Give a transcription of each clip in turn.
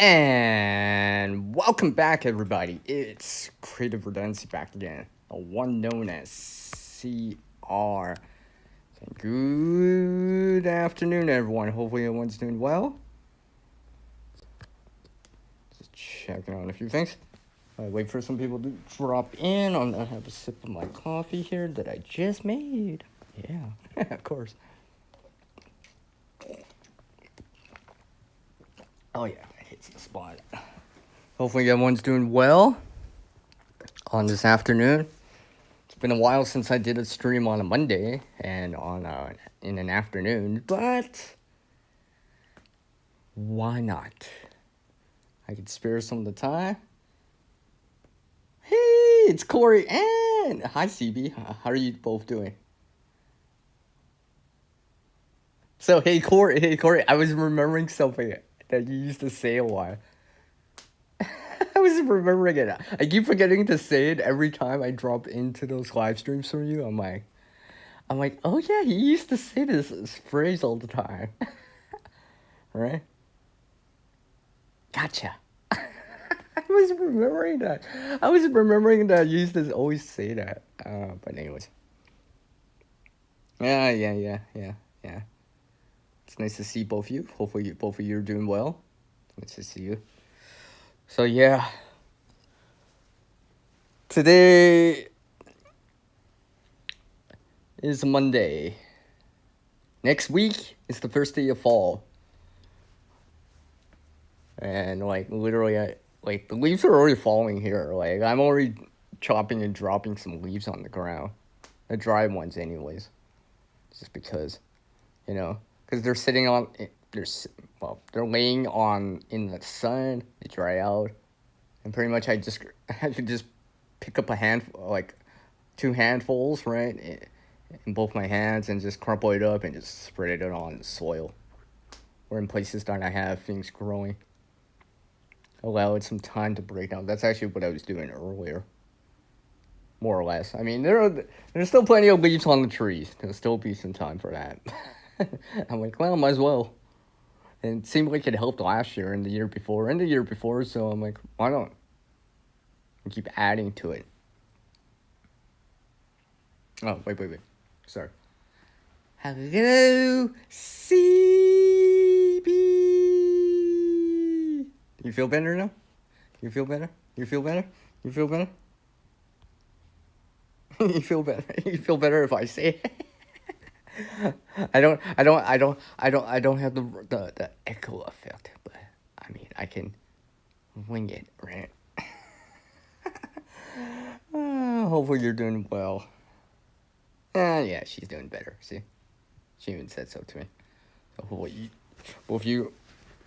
And welcome back, everybody. It's Creative Redundancy back again, the one known as CR. Good afternoon, everyone. Hopefully, everyone's doing well. Just checking on a few things. I wait for some people to drop in. I'm gonna have a sip of my coffee here that I just made. Yeah, of course. Oh yeah, it hits the spot. Hopefully everyone's doing well on this afternoon. It's been a while since I did a stream on a Monday and on in an afternoon, but why not? I could spare some of the time. Hey, it's Corey and hi CB. How are you both doing? So hey Corey, I was remembering something that you used to say a while. I was remembering it. I keep forgetting to say it every time I drop into those live streams from you. I'm like, oh yeah, he used to say this phrase all the time. Right? Gotcha. I was remembering that. You used to always say that. But anyways. Yeah. It's nice to see both of you. Hopefully both of you are doing well. Nice to see you. So yeah. Today is Monday. Next week is the first day of fall. And like literally the leaves are already falling here. Like I'm already chopping and dropping some leaves on the ground. The dry ones anyways. Just because, because they're sitting on they're laying on in the sun, they dry out. And pretty much I could just pick up like 2 handfuls, right? In both my hands and just crumple it up and just spread it on the soil. Or in places that I have things growing. Allow it some time to break down. That's actually what I was doing earlier. More or less. I mean, there's still plenty of leaves on the trees. There'll still be some time for that. I'm like, well, might as well. And it seemed like it helped last year and the year before, so I'm like, why not? And keep adding to it. Oh, wait. Sorry. Hello, CB. You feel better now? You feel better? You feel better? You feel better if I say it? I don't have the echo effect, but I mean I can wing it, right? Hopefully you're doing well. Yeah, she's doing better. See, she even said so to me. So hopefully both you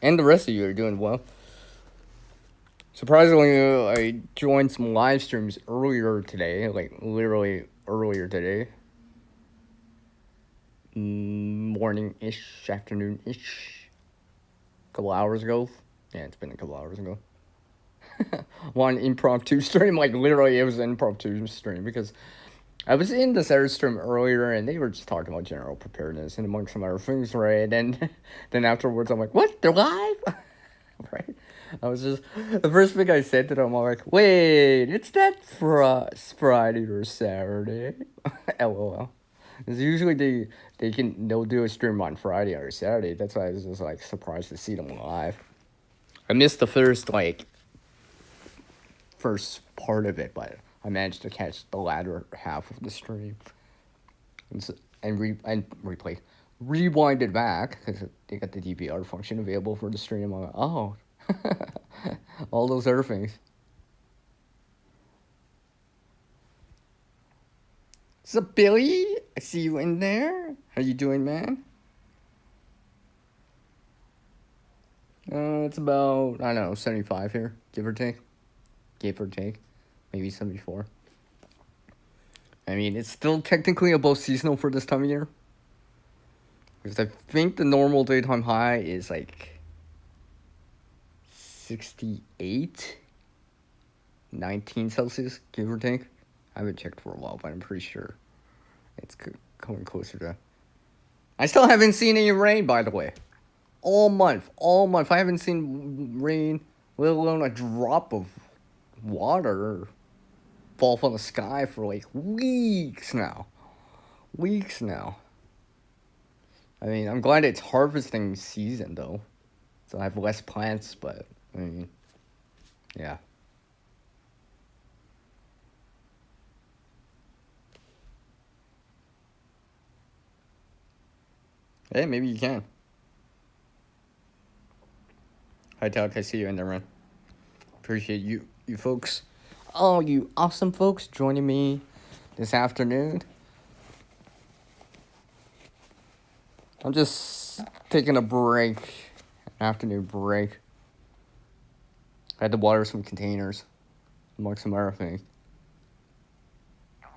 and the rest of you are doing well. Surprisingly, I joined some live streams earlier today, like literally earlier today. Morning-ish, afternoon-ish. A couple hours ago. Yeah, it's been a couple hours ago. One impromptu stream, like literally it was an impromptu stream because I was in this other stream earlier and they were just talking about general preparedness and among some other things, right? And then afterwards I'm like, what? They're live? Right? I was just, the first thing I said to them, I'm like, wait, it's that Friday or Saturday? LOL. Because usually they'll do a stream on Friday or Saturday. That's why I was just like surprised to see them live. I missed the first part of it, but I managed to catch the latter half of the stream. And replay. Rewind it back because they got the DVR function available for the stream. I'm like, oh, all those other things. What's up, Billy? I see you in there. How you doing, man? It's about, I don't know, 75 here, give or take. Maybe 74. I mean, it's still technically above seasonal for this time of year. Because I think the normal daytime high is like 68, 19 Celsius, give or take. I haven't checked for a while, but I'm pretty sure it's coming closer to. I still haven't seen any rain, by the way. all month. I haven't seen rain, let alone a drop of water fall from the sky for like weeks now. Weeks now. I mean, I'm glad it's harvesting season though, so I have less plants. But I mean, yeah. Hey, maybe you can. Hi, Talk. I see you in there, man. Appreciate you folks. All you awesome folks joining me this afternoon. I'm just taking a break, an afternoon break. I had to water some containers, among some other things.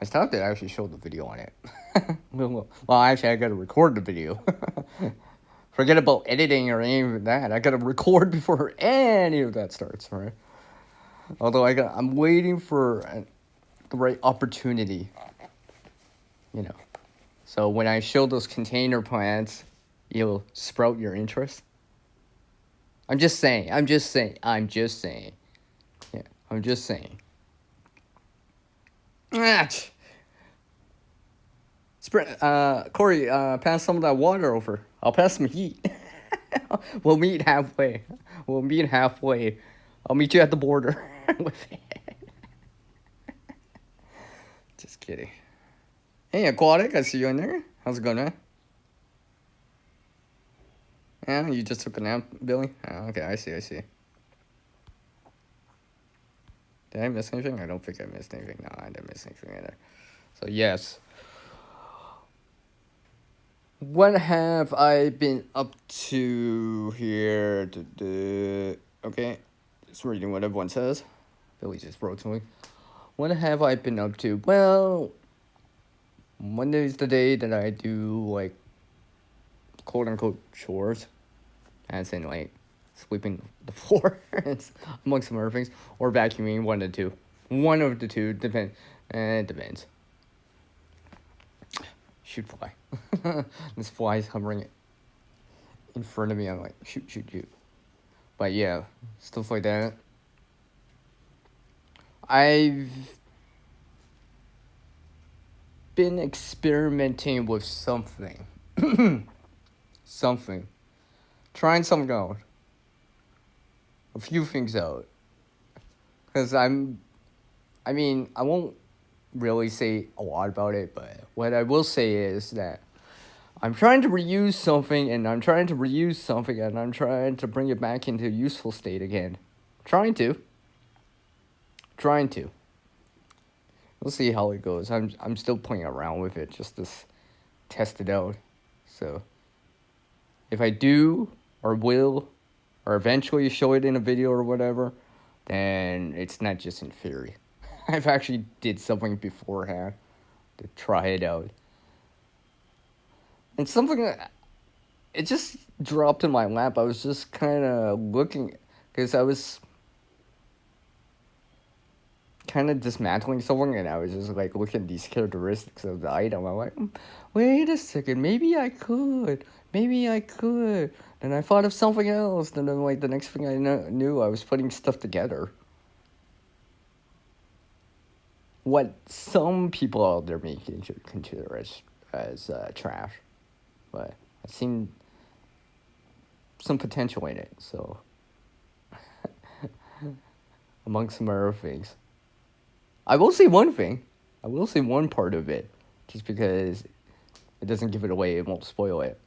I stopped it. I actually showed the video on it. Well, actually, I gotta record the video. Forget about editing or any of that. I gotta record before any of that starts, right? Although I'm waiting for the right opportunity, you know. So when I show those container plants, you'll sprout your interest. I'm just saying. Yeah, I'm just saying. Corey, pass some of that water over. I'll pass some heat. We'll meet halfway. I'll meet you at the border with it. Just kidding. Hey, Aquatic, I see you in there. How's it going, man? Yeah, you just took a nap, Billy? Oh, okay, I see. Did I miss anything? I don't think I missed anything. No, I didn't miss anything either. So, yes. What have I been up to here? Okay, just reading what everyone says. Billy just wrote to me. What have I been up to? Well, Monday is the day that I do, like, quote-unquote chores. As in, like, sweeping the floor, among some other things. Or vacuuming, one of the two. One of the two, depends. It depends. Shoot fly. This fly is hovering in front of me. I'm like, shoot. But yeah, stuff like that. I've been experimenting with something. Trying something out. A few things out. Because I won't really say a lot about it, but what I will say is that I'm trying to reuse something, and I'm trying to bring it back into a useful state again. Trying to. We'll see how it goes. I'm still playing around with it just to test it out. So if I do or will or eventually show it in a video or whatever, then it's not just in theory. I've actually did something beforehand to try it out. And something that it just dropped in my lap. I was just kind of looking, because I was kind of dismantling something, and I was just like looking at these characteristics of the item. I'm like, wait a second, maybe I could. And I thought of something else. And then like the next thing I knew, I was putting stuff together. What some people out there may consider as trash, but I've seen some potential in it. So among some other things, I will say one thing. I will say one part of it, just because it doesn't give it away. It won't spoil it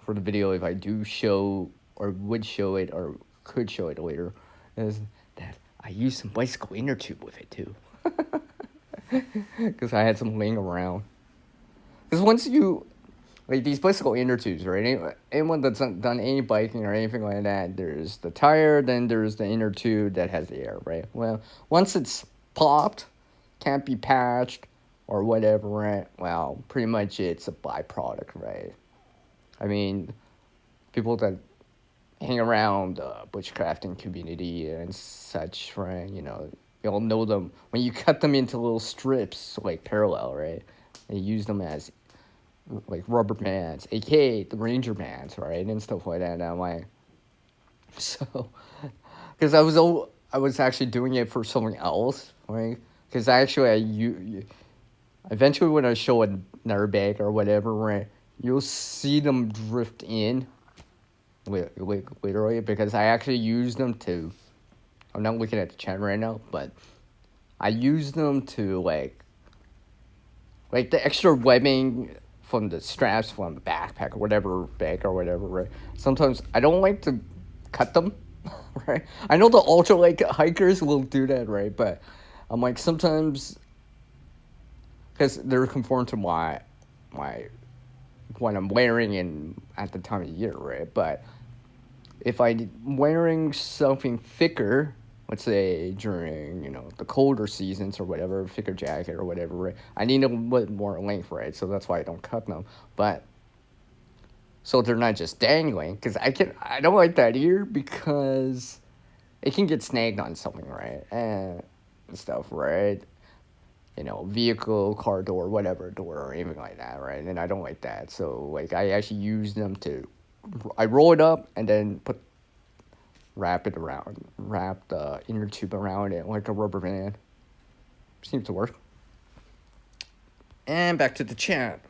for the video. If I do show or would show it or could show it later, is that I used some bicycle inner tube with it too. Because I had some laying around. Because once you, like these bicycle inner tubes, right? Anyone that's done any biking or anything like that, there's the tire, then there's the inner tube that has the air, right? Well, once it's popped, can't be patched or whatever, right? Well, pretty much it's a byproduct, right? I mean, people that hang around the bushcrafting community and such, right? You know, you all know them. When you cut them into little strips, like parallel, right? And you use them as like rubber bands, aka the Ranger bands, right, and stuff like that. And I'm like, so, because I was actually doing it for something else, right? Because actually, eventually when I show another bag or whatever, right, you'll see them drift in, literally, because I actually use them to. I'm not looking at the chat right now, but I use them to like the extra webbing from the straps from the backpack or whatever bag or whatever, right? Sometimes I don't like to cut them, right? I know the ultra like hikers will do that, right? But I'm like sometimes because they're conformed to my what I'm wearing in at the time of year, right? But if I'm wearing something thicker, let's say during the colder seasons or whatever, thicker jacket or whatever, right? I need a bit more length, right? So that's why I don't cut them. But so they're not just dangling, because I don't like that either because it can get snagged on something, right? And stuff, right? Vehicle, car door, whatever door, or anything like that, right? And I don't like that. So like I actually use them to, I roll it up and then wrap the inner tube around it like a rubber band. Seems to work. And back to the chat.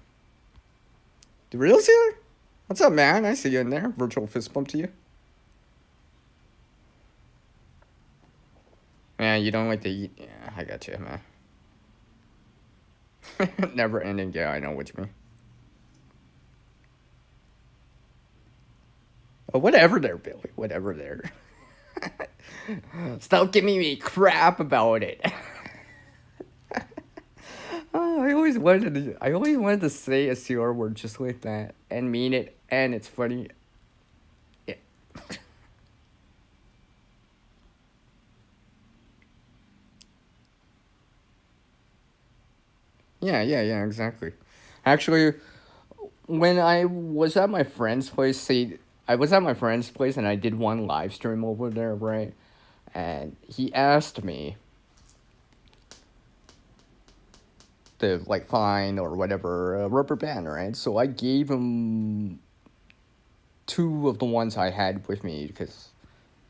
The real Sealer? What's up, man? I see you in there. Virtual fist bump to you. Man, you don't like to eat. Yeah, I got you, man. Never ending. Yeah, I know what you mean. Oh, whatever there, Billy. Whatever there. Stop giving me crap about it. Oh, I always wanted to say a CR word just like that and mean it, and it's funny. Yeah. Yeah, exactly. Actually, when I was at my friend's place, I was at my friend's place and I did one live stream over there, right? And he asked me to like find or whatever a rubber band, right? So I gave him two of the ones I had with me because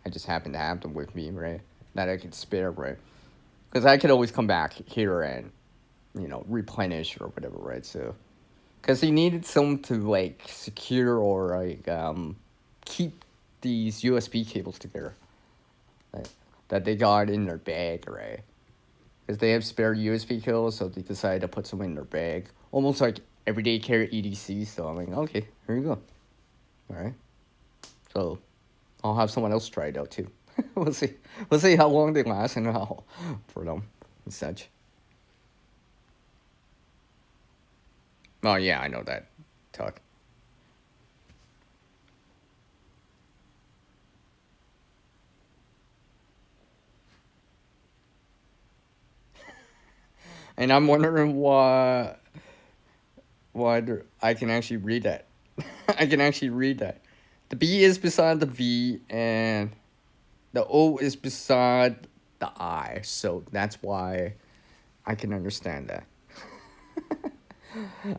I just happened to have them with me, right? That I could spare, right? Because I could always come back here and replenish or whatever, right? So because he needed some to like secure or like keep these USB cables together, right? That they got in their bag, right? Because they have spare USB cables, so they decided to put some in their bag, almost like everyday carry EDC. So I'm like, okay, here you go. All right. So I'll have someone else try it out too. We'll see. We'll see how long they last and how for them and such. Oh yeah, I know that talk. And I'm wondering I can actually read that. I can actually read that. The B is beside the V and the O is beside the I. So that's why I can understand that.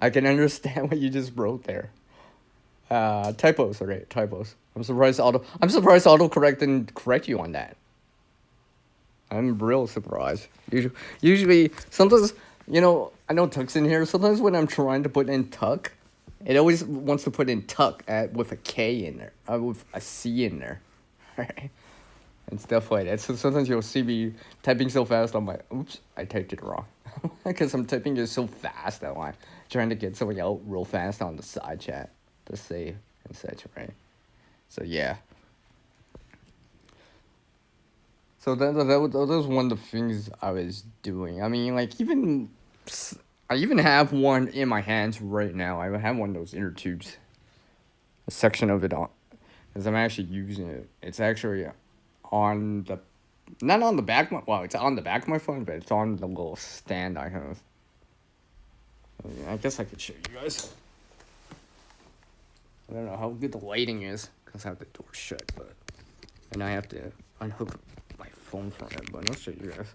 I can understand what you just wrote there. Typos, right? Typos. I'm surprised autocorrect didn't correct you on that. I'm real surprised. Usually, sometimes, I know Tuck's in here. Sometimes when I'm trying to put in Tuck, it always wants to put in Tuck with a K in there, with a C in there, right? And stuff like that. So sometimes you'll see me typing so fast, I'm like, oops, I typed it wrong. Because I'm typing it so fast that I'm trying to get something out real fast on the side chat to save and such, right? So yeah. So that was one of the things I was doing. I mean, like I even have one in my hands right now. I have one of those inner tubes. A section of it on, because I'm actually using it. It's actually on the, not on the back. Well, it's on the back of my phone, but it's on the little stand I have. I guess I could show you guys. I don't know how good the lighting is because I have the door shut, but and I have to unhook my phone from it. But I'll show you guys.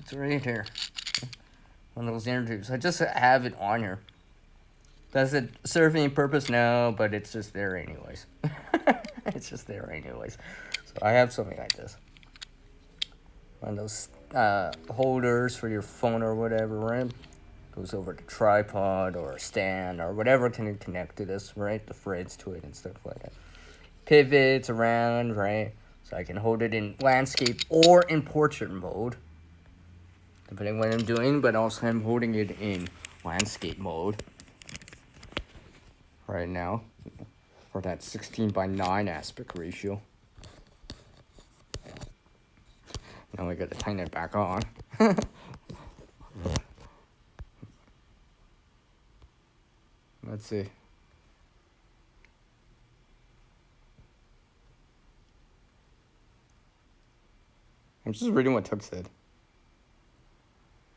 It's right here. One of those inner tubes. I just have it on here. Does it serve any purpose? No, but it's just there anyways. It's just there anyways. So I have something like this. One of those holders for your phone or whatever, right? Goes over the tripod or a stand or whatever can connect to this, right? The threads to it and stuff like that. Pivots around, right? So I can hold it in landscape or in portrait mode, depending on what I'm doing, but also I'm holding it in landscape mode right now for that 16:9 aspect ratio. Now we gotta tighten it back on. Let's see. I'm just reading what Tug said.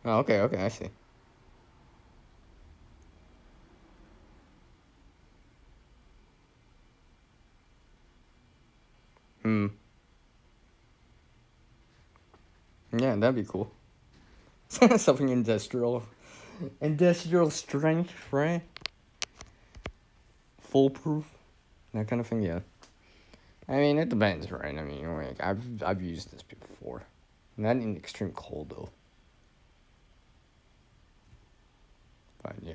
Oh, okay, I see. Yeah, that'd be cool. Something industrial. Industrial strength, right? Foolproof. That kind of thing, yeah. I mean, it depends, right? I mean, like, I've used this before. Not in extreme cold, though. But, yeah.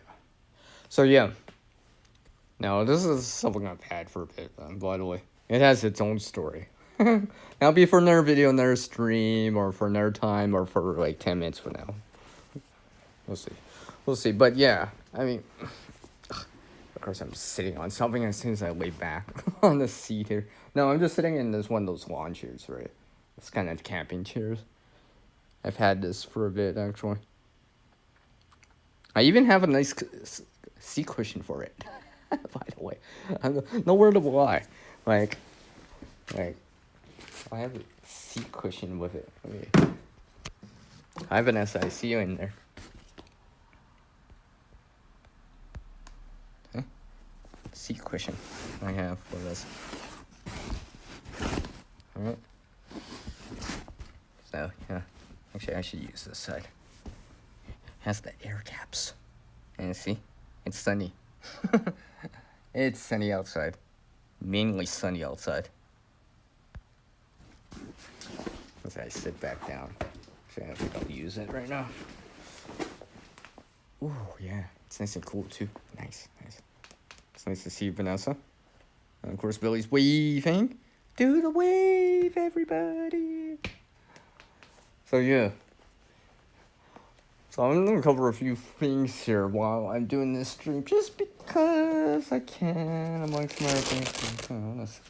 So, yeah. Now, this is something I've had for a bit, by the way. It has its own story. That'll be for another video, another stream, or for another time, or for, like, 10 minutes from now. We'll see. But, yeah. I mean... Of course, I'm sitting on something as soon as I lay back on the seat here. No, I'm just sitting in this one of those lawn chairs, right? It's kind of camping chairs. I've had this for a bit, actually. I even have a nice seat cushion for it, by the way. No word of a lie. Like, I have a seat cushion with it. I have an SIC in there. Seat cushion I have for this. Alright. So, yeah. Actually, I should use this side. It has the air caps. And see? It's sunny. It's sunny outside. Mainly sunny outside. As I sit back down. Actually, I don't think I'll use it right now. Ooh, yeah. It's nice and cool, too. Nice. It's nice to see Vanessa. And of course, Billy's waving. Do the wave, everybody. So, yeah. So, I'm going to cover a few things here while I'm doing this stream. Just because I can, amongst my things.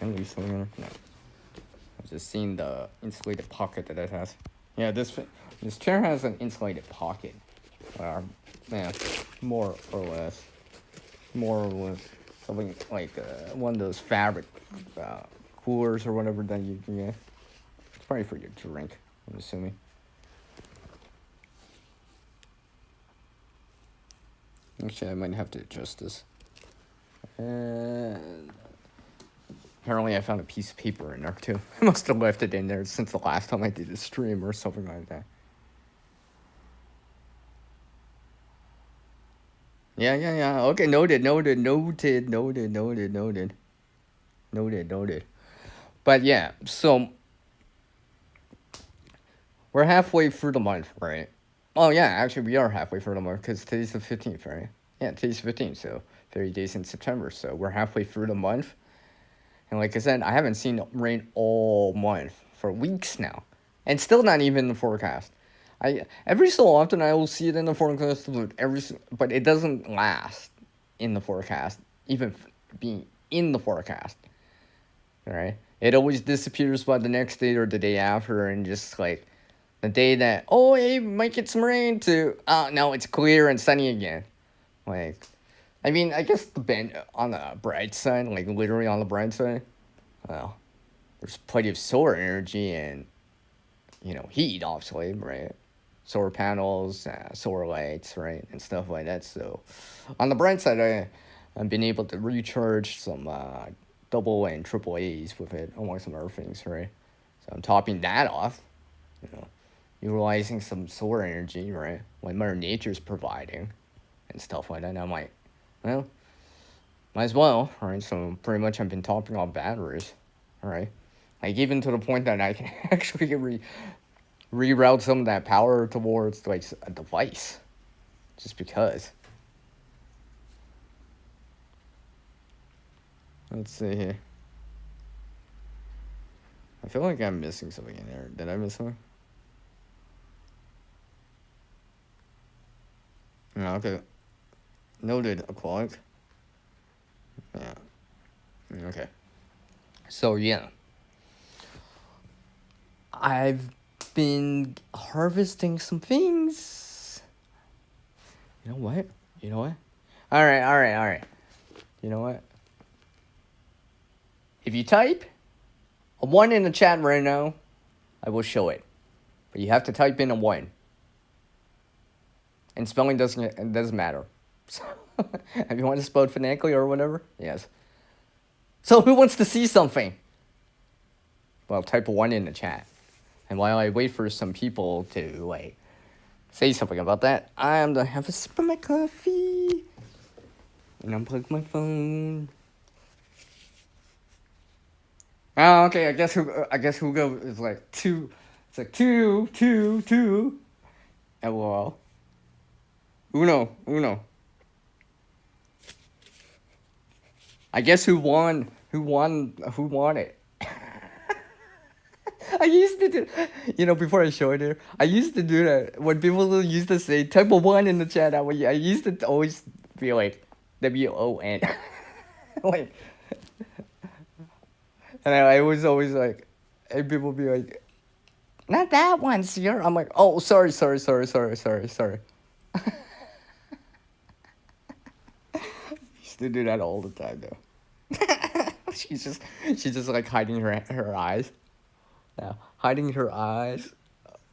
I'm leave something in there. No. I've just seen the insulated pocket that it has. Yeah, this chair has an insulated pocket. Yeah, more or less. More with something like one of those fabric coolers or whatever that you can get. It's probably for your drink, I'm assuming. Actually, I might have to adjust this. Apparently, I found a piece of paper in there too. I must have left it in there since the last time I did a stream or something like that. Yeah. Okay, noted. But yeah, so we're halfway through the month, right? Oh yeah, actually we are halfway through the month because today's the 15th, right? Yeah, today's the 15th, so 30 days in September. So we're halfway through the month. And like I said, I haven't seen rain all month for weeks now. And still not even in the forecast. Every so often I will see it in the forecast, but it doesn't last in the forecast, even being in the forecast. Right? It always disappears by the next day or the day after, and just like the day that hey, might get some rain to no, it's clear and sunny again. Like, I mean, I guess on the bright side, like literally on the bright side, well, there's plenty of solar energy and heat, obviously, right? Solar panels, solar lights, right, and stuff like that. So, on the bright side, I've been able to recharge some double and triple A's with it, among some other things, right? So I'm topping that off, utilizing some solar energy, right? When Mother Nature's providing and stuff like that. And I'm like, well, might as well, right? So pretty much I've been topping off batteries, right? Like even to the point that I can actually reroute some of that power towards like a device, just because. Let's see here. I feel like I'm missing something in there. Did I miss something? No, okay. Noted, Aquatic. Yeah. Okay. So, yeah. I've been harvesting some things. You know what? You know what? Alright. You know what? If you type a 1 in the chat right now, I will show it. But you have to type in a 1. And spelling doesn't matter. So, if you want to spell it phonetically or whatever, yes. So who wants to see something? Well, type a 1 in the chat. And while I wait for some people to, like, say something about that, I'm gonna have a sip of my coffee. And unplug my phone. Oh, okay, I guess Hugo is like 2. It's like 2. LOL. Uno. I guess who won it? I used to do, before I show it here, I used to do that. When people used to say, type of 1 in the chat, I used to always be like, WON. Like, and I was always like, and people be like, not that one, sir. I'm like, oh, sorry. Used to do that all the time, though. she's just like hiding her eyes. Now, hiding her eyes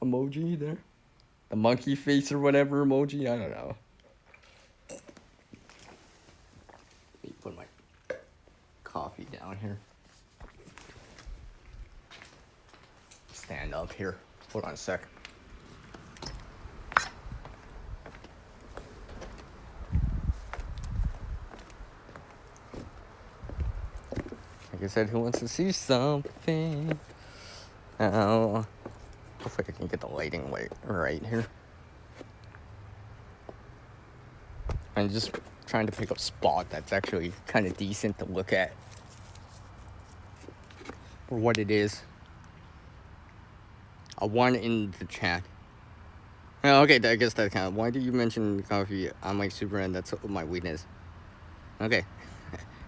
emoji there. The monkey face or whatever emoji, I don't know. Let me put my coffee down here. Stand up here. Hold on a sec. Like I said, who wants to see something? Oh, hopefully I can get the lighting right here. I'm just trying to pick a spot that's actually kind of decent to look at. For what it is. A 1 in the chat. Oh, okay, I guess that counts. Why do you mention coffee? I'm like Superman, that's my weakness. Okay.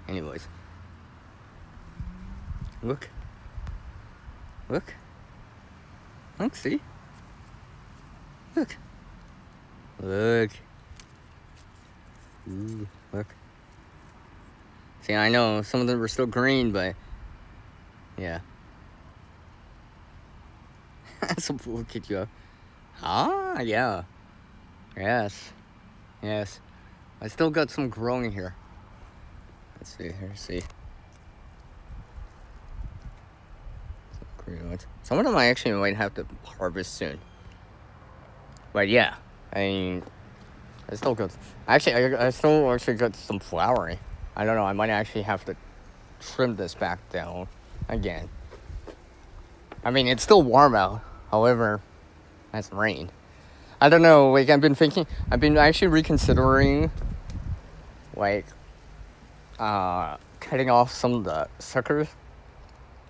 Anyways. Look, see? Look. Ooh, look. See, I know some of them were still green, but yeah. Some fool kicked you up. Ah, yeah. Yes. I still got some growing here. Let's see. Some of them I actually might have to harvest soon. But yeah, I mean, I still got some flowering. I don't know, I might actually have to trim this back down again. I mean, it's still warm out. However, that's rain. I don't know, like I've been actually reconsidering, like, cutting off some of the suckers,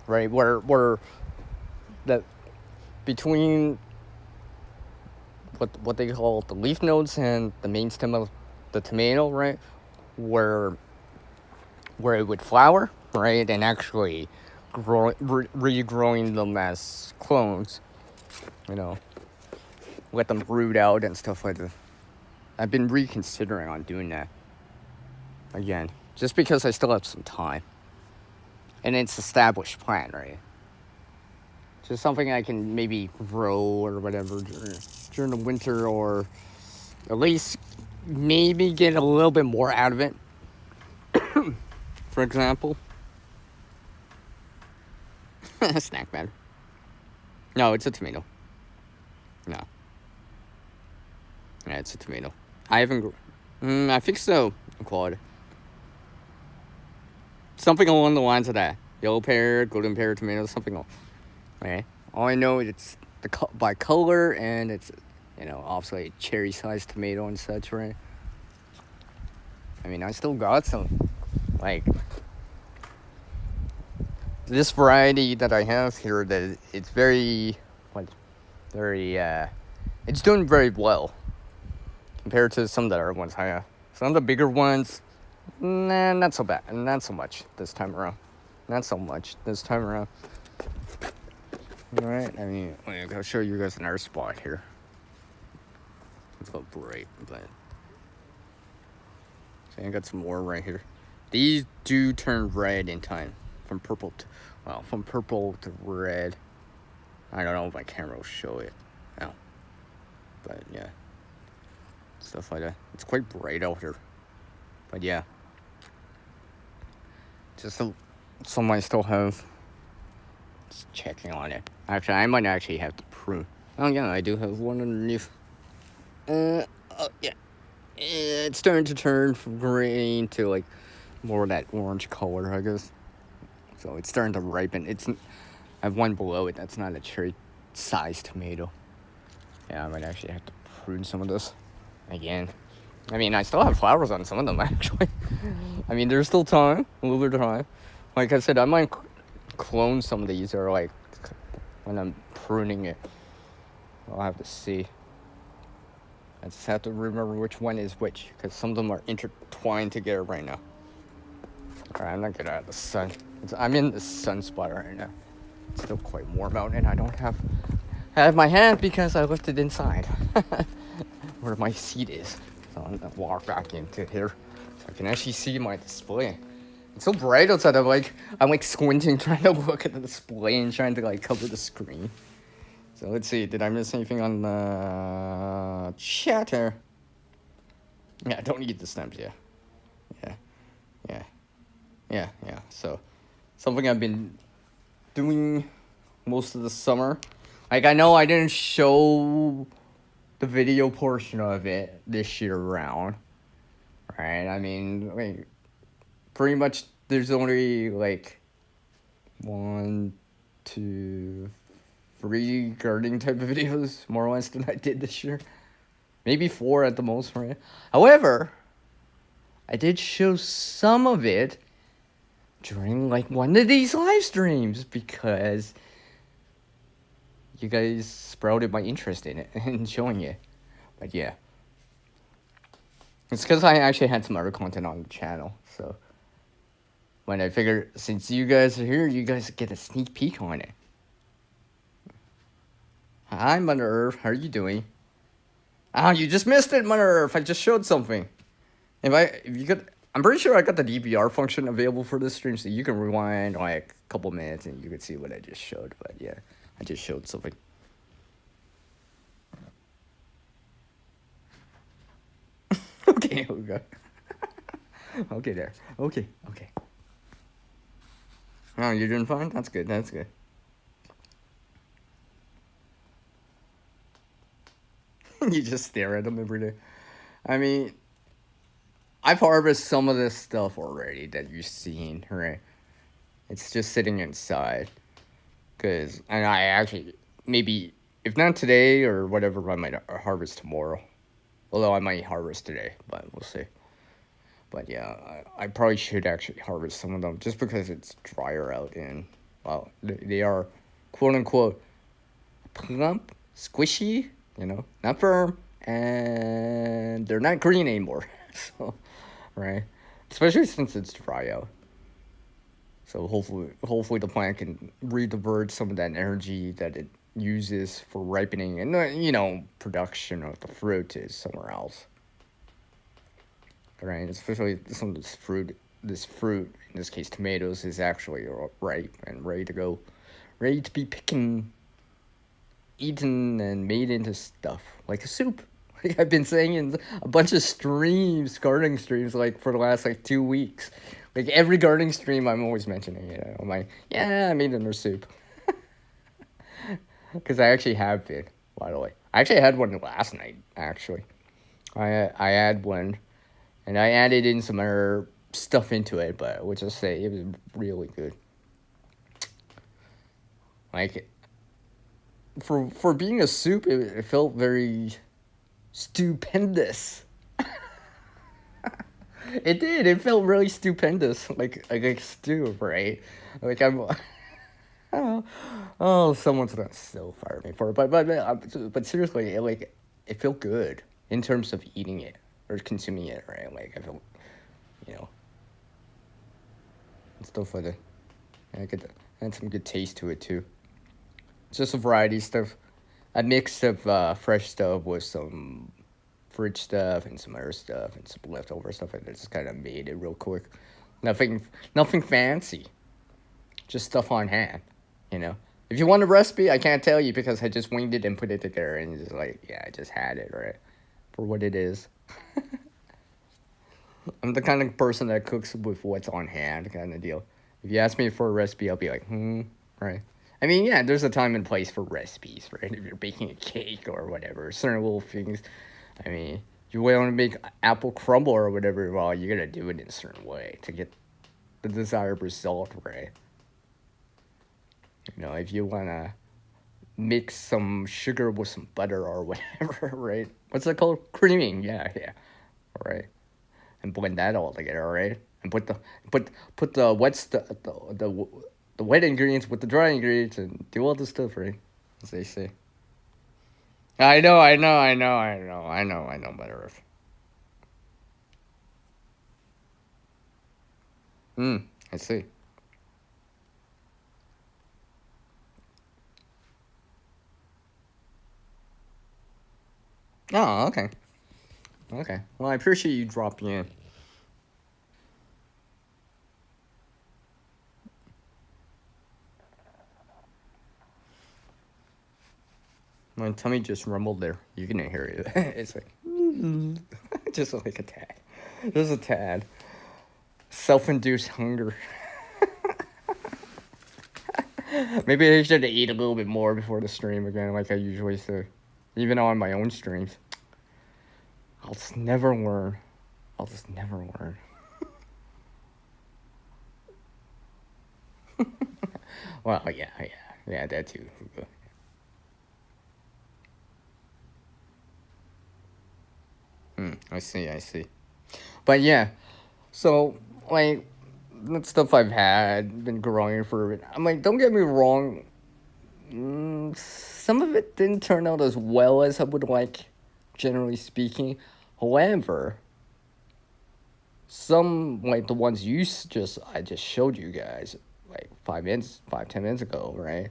right, where the between what they call the leaf nodes and the main stem of the tomato, right, where it would flower, right, and actually regrowing them as clones, let them root out and stuff like that. I've been reconsidering on doing that again, just because I still have some time, and it's established plant, right? Just something I can maybe grow or whatever during the winter, or at least maybe get a little bit more out of it. For example, snack man. No, it's a tomato. No. Yeah, it's a tomato. I haven't. I think so. Quality. Something along the lines of that. Yellow pear, golden pear, tomato, something. Right. All I know is it's by color, and it's obviously cherry-sized tomato and such, right? I mean, I still got some, like, this variety that I have here. That it's very, it's doing very well compared to some of the other ones I have. Some of the bigger ones, nah, not so bad, not so much this time around. Not so much this time around. All right. I mean, I'll show you guys another spot here. It's not bright, but so I got some more right here. These do turn red in time, from purple to red. I don't know if my camera will show it now, but yeah, stuff like that. It's quite bright out here, but yeah, just some I still have. Just checking on it. Actually, I might actually have to prune. Oh yeah, I do have one underneath. Oh yeah. It's starting to turn from green to like more of that orange color, I guess. So it's starting to ripen. I have one below it that's not a cherry-sized tomato. Yeah, I might actually have to prune some of this again. I mean, I still have flowers on some of them, actually. I mean, there's still time, a little bit of time. Like I said, I might clone some of these, or like when I'm pruning it. I'll have to see. I just have to remember which one is which, because some of them are intertwined together right now. Alright, I'm not getting out of the sun. I'm in the sun spot right now. It's still quite warm out, and I don't have my hand because I left it inside where my seat is. So I'm gonna walk back into here so I can actually see my display. It's so bright outside. I'm like squinting, trying to look at the display and trying to like cover the screen. So let's see. Did I miss anything on the chat here? Yeah, I don't need the stems. Yeah. So something I've been doing most of the summer. Like, I know I didn't show the video portion of it this year around, right? I mean, pretty much there's only like 1, 2, 3 gardening type of videos, more or less, than I did this year. Maybe 4 at the most, right? However, I did show some of it during like one of these live streams because you guys sprouted my interest in it and showing it. But yeah, it's because I actually had some other content on the channel. So when I figured, since you guys are here, you guys get a sneak peek on it. Hi, Mother Earth. How are you doing? Ah, you just missed it, Mother Earth. I just showed something. I'm pretty sure I got the DVR function available for this stream, so you can rewind like a couple minutes and you can see what I just showed. But yeah, I just showed something. Okay, okay there. Okay. Oh, you're doing fine? That's good. You just stare at them every day. I mean, I've harvested some of this stuff already that you've seen, right? It's just sitting inside. And I actually, maybe, if not today or whatever, I might harvest tomorrow. Although I might harvest today, but we'll see. But yeah, I probably should actually harvest some of them just because it's drier out and, well, they are, quote unquote, plump, squishy, not firm, and they're not green anymore. So, right? Especially since it's dry out. So hopefully the plant can redivert some of that energy that it uses for ripening and, production of the fruit is somewhere else. Right? Especially some of this fruit, in this case tomatoes, is actually ripe and ready to go. Ready to be picked, eaten, and made into stuff. Like a soup. Like I've been saying in a bunch of gardening streams, like for the last 2 weeks. Like every gardening stream, I'm always mentioning it. I'm like, yeah, I made it in a soup. Because I actually have been, by the way. I actually had one last night. Actually, I had one, and I added in some other stuff into it, but I would just say it was really good. Like for being a soup, it felt very stupendous. It did. It felt really stupendous, like a stew, right? Like I'm. Oh, oh, someone's gonna still fire me for it, but seriously, it felt good in terms of eating it or consuming it, right? Like I felt, you know, it's still fun. I could had some good taste to it too. It's just a variety of stuff, a mix of fresh stuff with some fridge stuff and some other stuff and some leftover stuff, and I just kind of made it real quick. Nothing, nothing fancy, just stuff on hand, you know. If you want a recipe, I can't tell you because I just winged it and put it together and just like, yeah, I just had it, right? For what it is. I'm the kind of person that cooks with what's on hand, kind of deal. If you ask me for a recipe, I'll be like, right. I mean, yeah, there's a time and place for recipes, right? If you're baking a cake or whatever, certain little things. I mean, you want to make apple crumble or whatever, well, you gotta do it in a certain way to get the desired result, right? You know, if you wanna mix some sugar with some butter or whatever, right? What's that called? Creaming, yeah, yeah, all right. And blend that all together, all right? And put the the wet ingredients with the dry ingredients and do all the stuff, right? As they say. I know, Mother Earth. I see. Oh, okay. Okay. Well, I appreciate you dropping in. My tummy just rumbled there. You can hear it. It's like, just like a tad. Just a tad. Self induced hunger. Maybe I should eat a little bit more before the stream again, like I usually do. Even on my own streams. I'll just never learn. I'll just never learn. Well, yeah, yeah. Yeah, that too. I see, I see. But yeah, so, like, that stuff I've had, been growing for a bit. I'm like, don't get me wrong, some of it didn't turn out as well as I would like, generally speaking. However, some like the ones I just showed you guys like 5 10 minutes ago, right?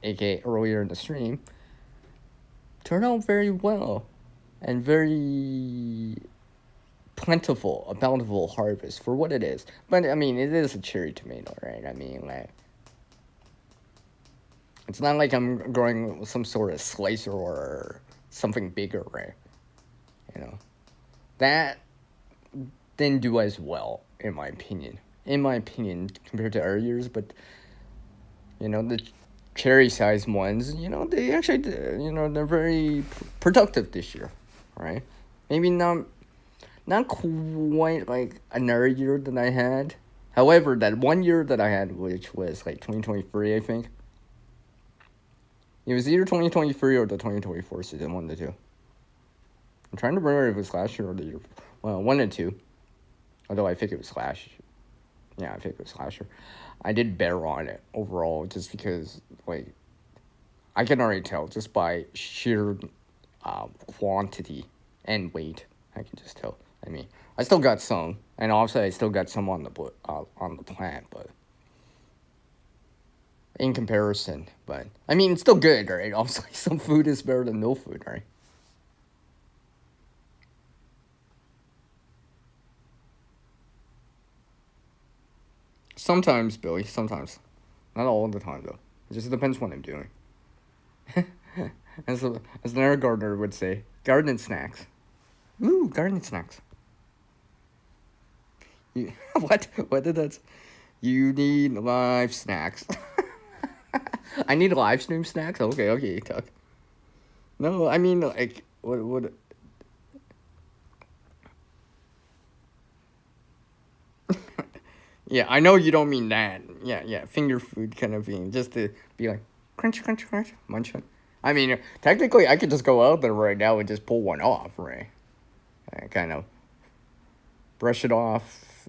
AKA earlier in the stream, turned out very well and very plentiful, a bountiful harvest for what it is. But I mean, it is a cherry tomato, right? I mean, like, it's not like I'm growing some sort of slicer or something bigger, right? You know, that didn't do as well, in my opinion. In my opinion, compared to other years, but you know, the cherry sized ones, you know, they actually, they're very productive this year, right? Maybe not quite like another year that I had. However, that one year that I had, which was like 2023, I think. It was either 2023 or the 2024 season, one of the two. I'm trying to remember if it was last year or the year. Well, one and two. Although I think it was last year. Yeah, I think it was last year. I did better on it overall just because, like, I can already tell just by sheer quantity and weight. I can just tell. I mean, I still got some, and also I still got some on the plant, but in comparison, but I mean, it's still good, right? Obviously, some food is better than no food, right? Sometimes, Billy. Sometimes, not all the time though. It just depends what I'm doing. As an air gardener would say, garden snacks. Ooh, garden snacks. You, what? What did that? You need live snacks. I need live stream snacks. Okay, okay, talk. No, I mean like what? Yeah, I know you don't mean that. Yeah, yeah, finger food kind of thing, just to be like crunch, crunch, crunch, munch on. I mean, technically, I could just go out there right now and just pull one off, right? I kind of brush it off,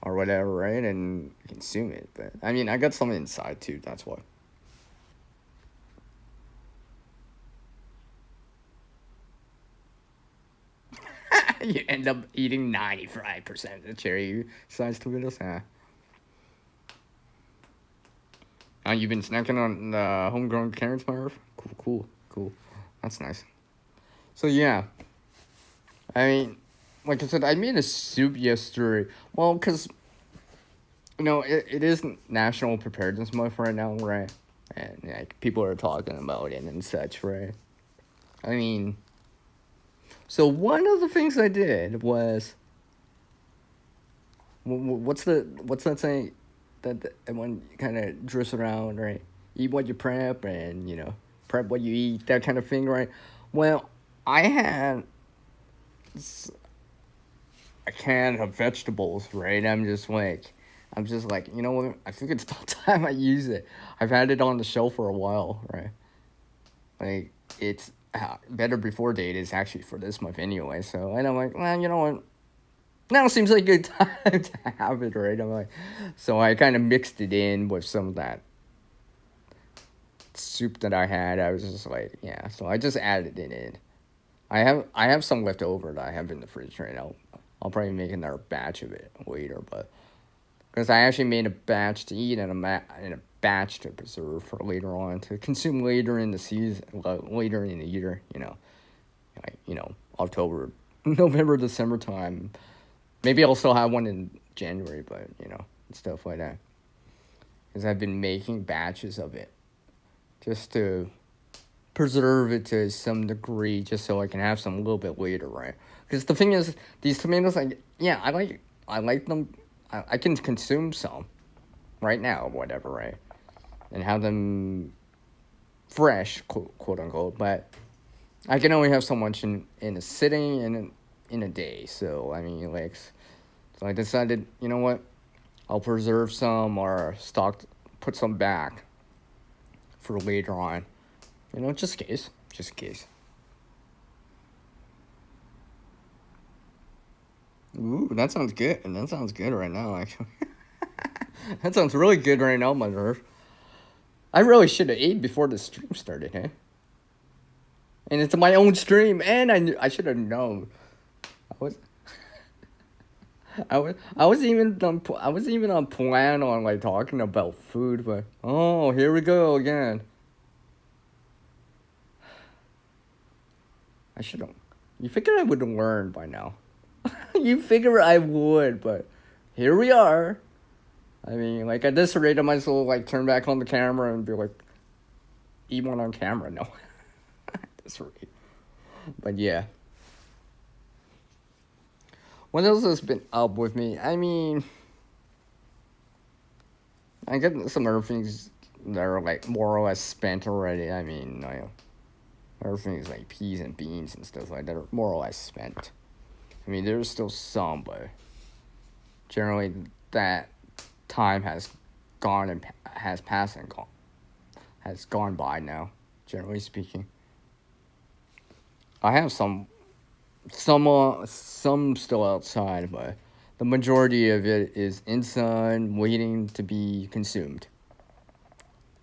or whatever, right, and consume it. But I mean, I got something inside too. That's why. You end up eating 95% of the cherry-sized tomatoes. You've been snacking on homegrown carrots, Marv? Cool, cool, cool. That's nice. So yeah, I mean, like I said, I made a soup yesterday. Well, because it is National Preparedness Month right now, right? And like people are talking about it and such, right? I mean, so one of the things I did was what's that saying that everyone kind of drifts around, right? Eat what you prep, and prep what you eat, that kind of thing, right? Well, I had a can of vegetables, right? I'm just like, you know what? I think it's about time I use it. I've had it on the shelf for a while, right? Like it's better before date is actually for this month anyway. So and I'm like, well, you know what? Now seems like a good time to have it, right? I'm like, so I kind of mixed it in with some of that soup that I had. I was just like, yeah. So I just added it in. I have some left over that I have in the fridge right now. I'll probably make another batch of it later, but because I actually made a batch to eat and and a batch to preserve for later on to consume later in the season, later in the year. October, November, December time. Maybe I'll still have one in January, but stuff like that. Because I've been making batches of it just to preserve it to some degree, just so I can have some a little bit later, right? Because the thing is, these tomatoes, yeah, I like them. I can consume some right now, whatever, right, and have them fresh, quote unquote. But I can only have so much in a sitting and in a day. So I mean, so I decided, you know what, I'll preserve some or put some back for later on. Just in case, just in case. Ooh, that sounds good. And that sounds good right now, actually. That sounds really good right now, my nerve. I really should have ate before the stream started, huh? And it's my own stream, and I should have known. I was I was even on plan on like talking about food, but oh, here we go again. I should have. You figure I would have learned by now. You figure I would, but here we are. I mean, like at this rate, I might as well like turn back on the camera and be like, eat one on camera. No, at this rate. But yeah, what else has been up with me? I mean, I get some other things that are like more or less spent already. I mean, other things like peas and beans and stuff like that are more or less spent. I mean, there's still some, but generally that time has gone and has passed and gone by now. Generally speaking, I have some still outside, but the majority of it is inside, waiting to be consumed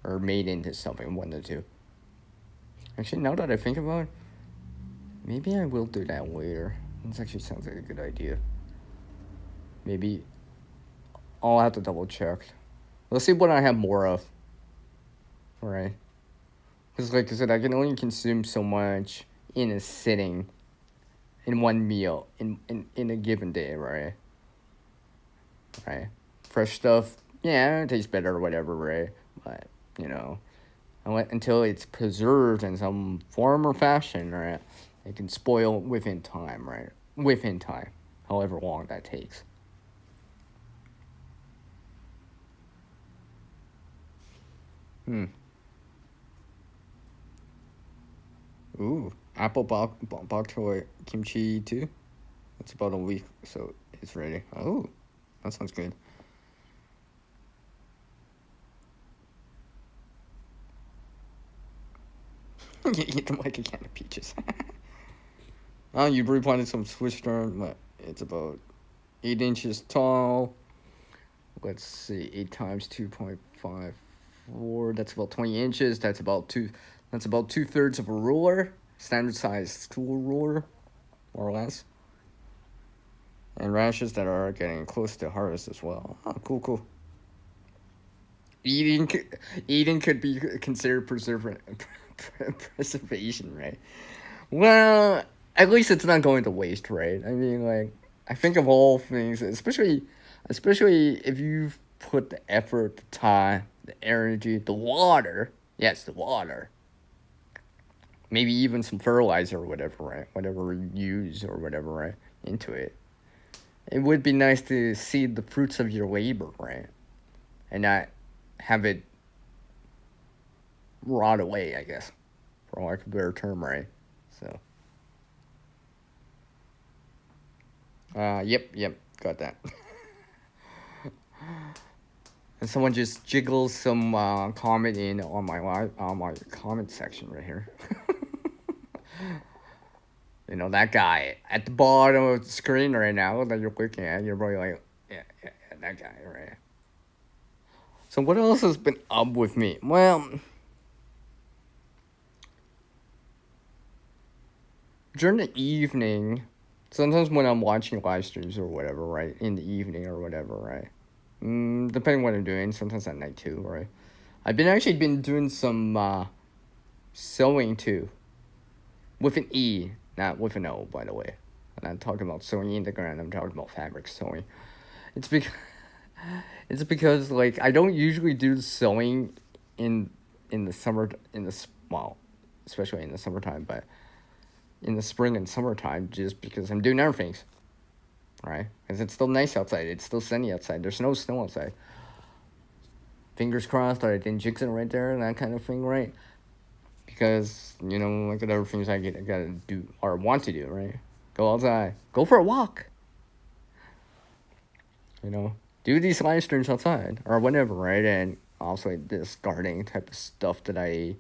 or made into something. One of the two. Actually, now that I think about it, maybe I will do that later. This actually sounds like a good idea. Maybe I'll have to double check. Let's see what I have more of. Alright. Because, like I said, I can only consume so much in a sitting, in one meal, in a given day, right? Right? Fresh stuff, yeah, it tastes better or whatever, right? But, until it's preserved in some form or fashion, right? It can spoil within time, right? Within time, however long that takes. Hmm. Ooh, apple bok choy kimchi too. It's about a week, so it's ready. Oh, that sounds good. You eat them like a can of peaches. Oh, you replanted some Swiss tern. It's about 8 inches tall. Let's see, 8 times 2.54. That's about 20 inches. That's about two. That's about 2/3 of a ruler, standard size school ruler, more or less. And rashes that are getting close to harvest as well. Oh, cool, cool. Eating, eating could be considered preservation, right? Well, at least it's not going to waste, right? I mean, like, I think of all things, especially if you've put the effort, the time, the energy, the water. Yes, the water. Maybe even some fertilizer or whatever, right? Whatever you use or whatever, right? Into it. It would be nice to see the fruits of your labor, right? And not have it rot away, I guess, for lack of a better term, right? So, yep, got that. And someone just jiggles some comment in on my comment section right here. You know, that guy at the bottom of the screen right now that you're looking at, you're probably like, yeah, that guy, right? So what else has been up with me? Well, during the evening, sometimes when I'm watching live streams or whatever, right, in the evening or whatever, right, depending what I'm doing, sometimes at night too, right. I've been doing some sewing too, with an E, not with an O, by the way. And I'm talking about sewing in the ground. I'm talking about fabric sewing. It's because it's because like I don't usually do sewing in in the summer in the well, especially in the summertime, but in the spring and summertime just because I'm doing other things, right? Because it's still nice outside. It's still sunny outside. There's no snow outside. Fingers crossed that I didn't jinx it right there and that kind of thing, right? Because, you know, like other things I gotta do or want to do, right? Go outside. Go for a walk. You know? Do these live streams outside or whatever, right? And also like, this gardening type of stuff that I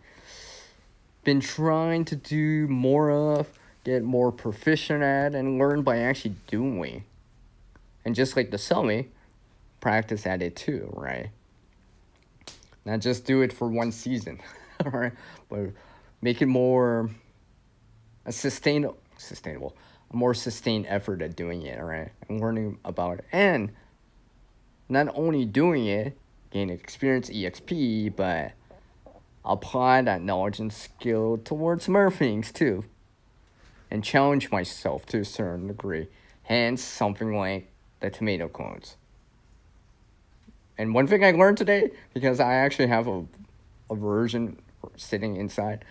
been trying to do more of, get more proficient at, and learn by actually doing. And just like the sewing, practice at it too, right? Not just do it for one season, right? But make it more a sustainable, a more sustained effort at doing it, right? And learning about it, and not only doing it, gain experience, EXP, but apply that knowledge and skill towards some other things too, and challenge myself to a certain degree. Hence, something like the tomato clones. And one thing I learned today, because I actually have a version sitting inside,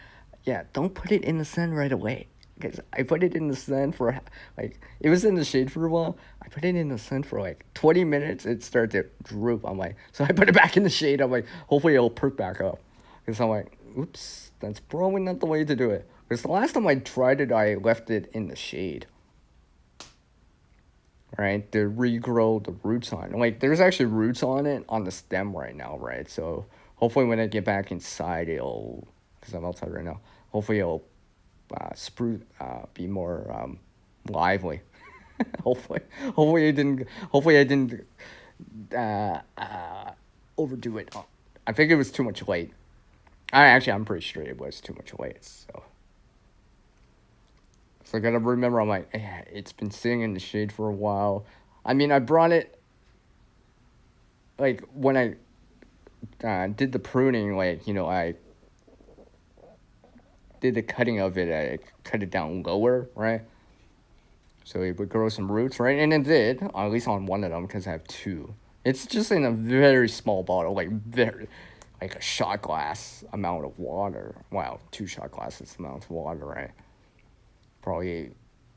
yeah, don't put it in the sun right away. Because I put it in the sun for, like, it was in the shade for a while. I put it in the sun for like 20 minutes. It started to droop. I'm like, so I put it back in the shade. I'm like, hopefully it'll perk back up. Because I'm like, oops, that's probably not the way to do it. Because the last time I tried it, I left it in the shade. Right, to regrow the roots on it. Like, there's actually roots on it on the stem right now, right? So hopefully when I get back inside, it'll, because I'm outside right now, hopefully it'll be more lively. hopefully, hopefully I didn't uh, uh, overdo it. I think it was too much light. I'm pretty sure it was too much light. So I gotta remember, I'm like, it's been sitting in the shade for a while. I mean, I brought it, like, when I did the pruning, like, you know, I did the cutting of it, I cut it down lower, right? So it would grow some roots, right? And it did, at least on one of them, because I have two. It's just in a very small bottle, like a shot glass amount of water. Wow, 2 shot glasses amount of water, right? Probably,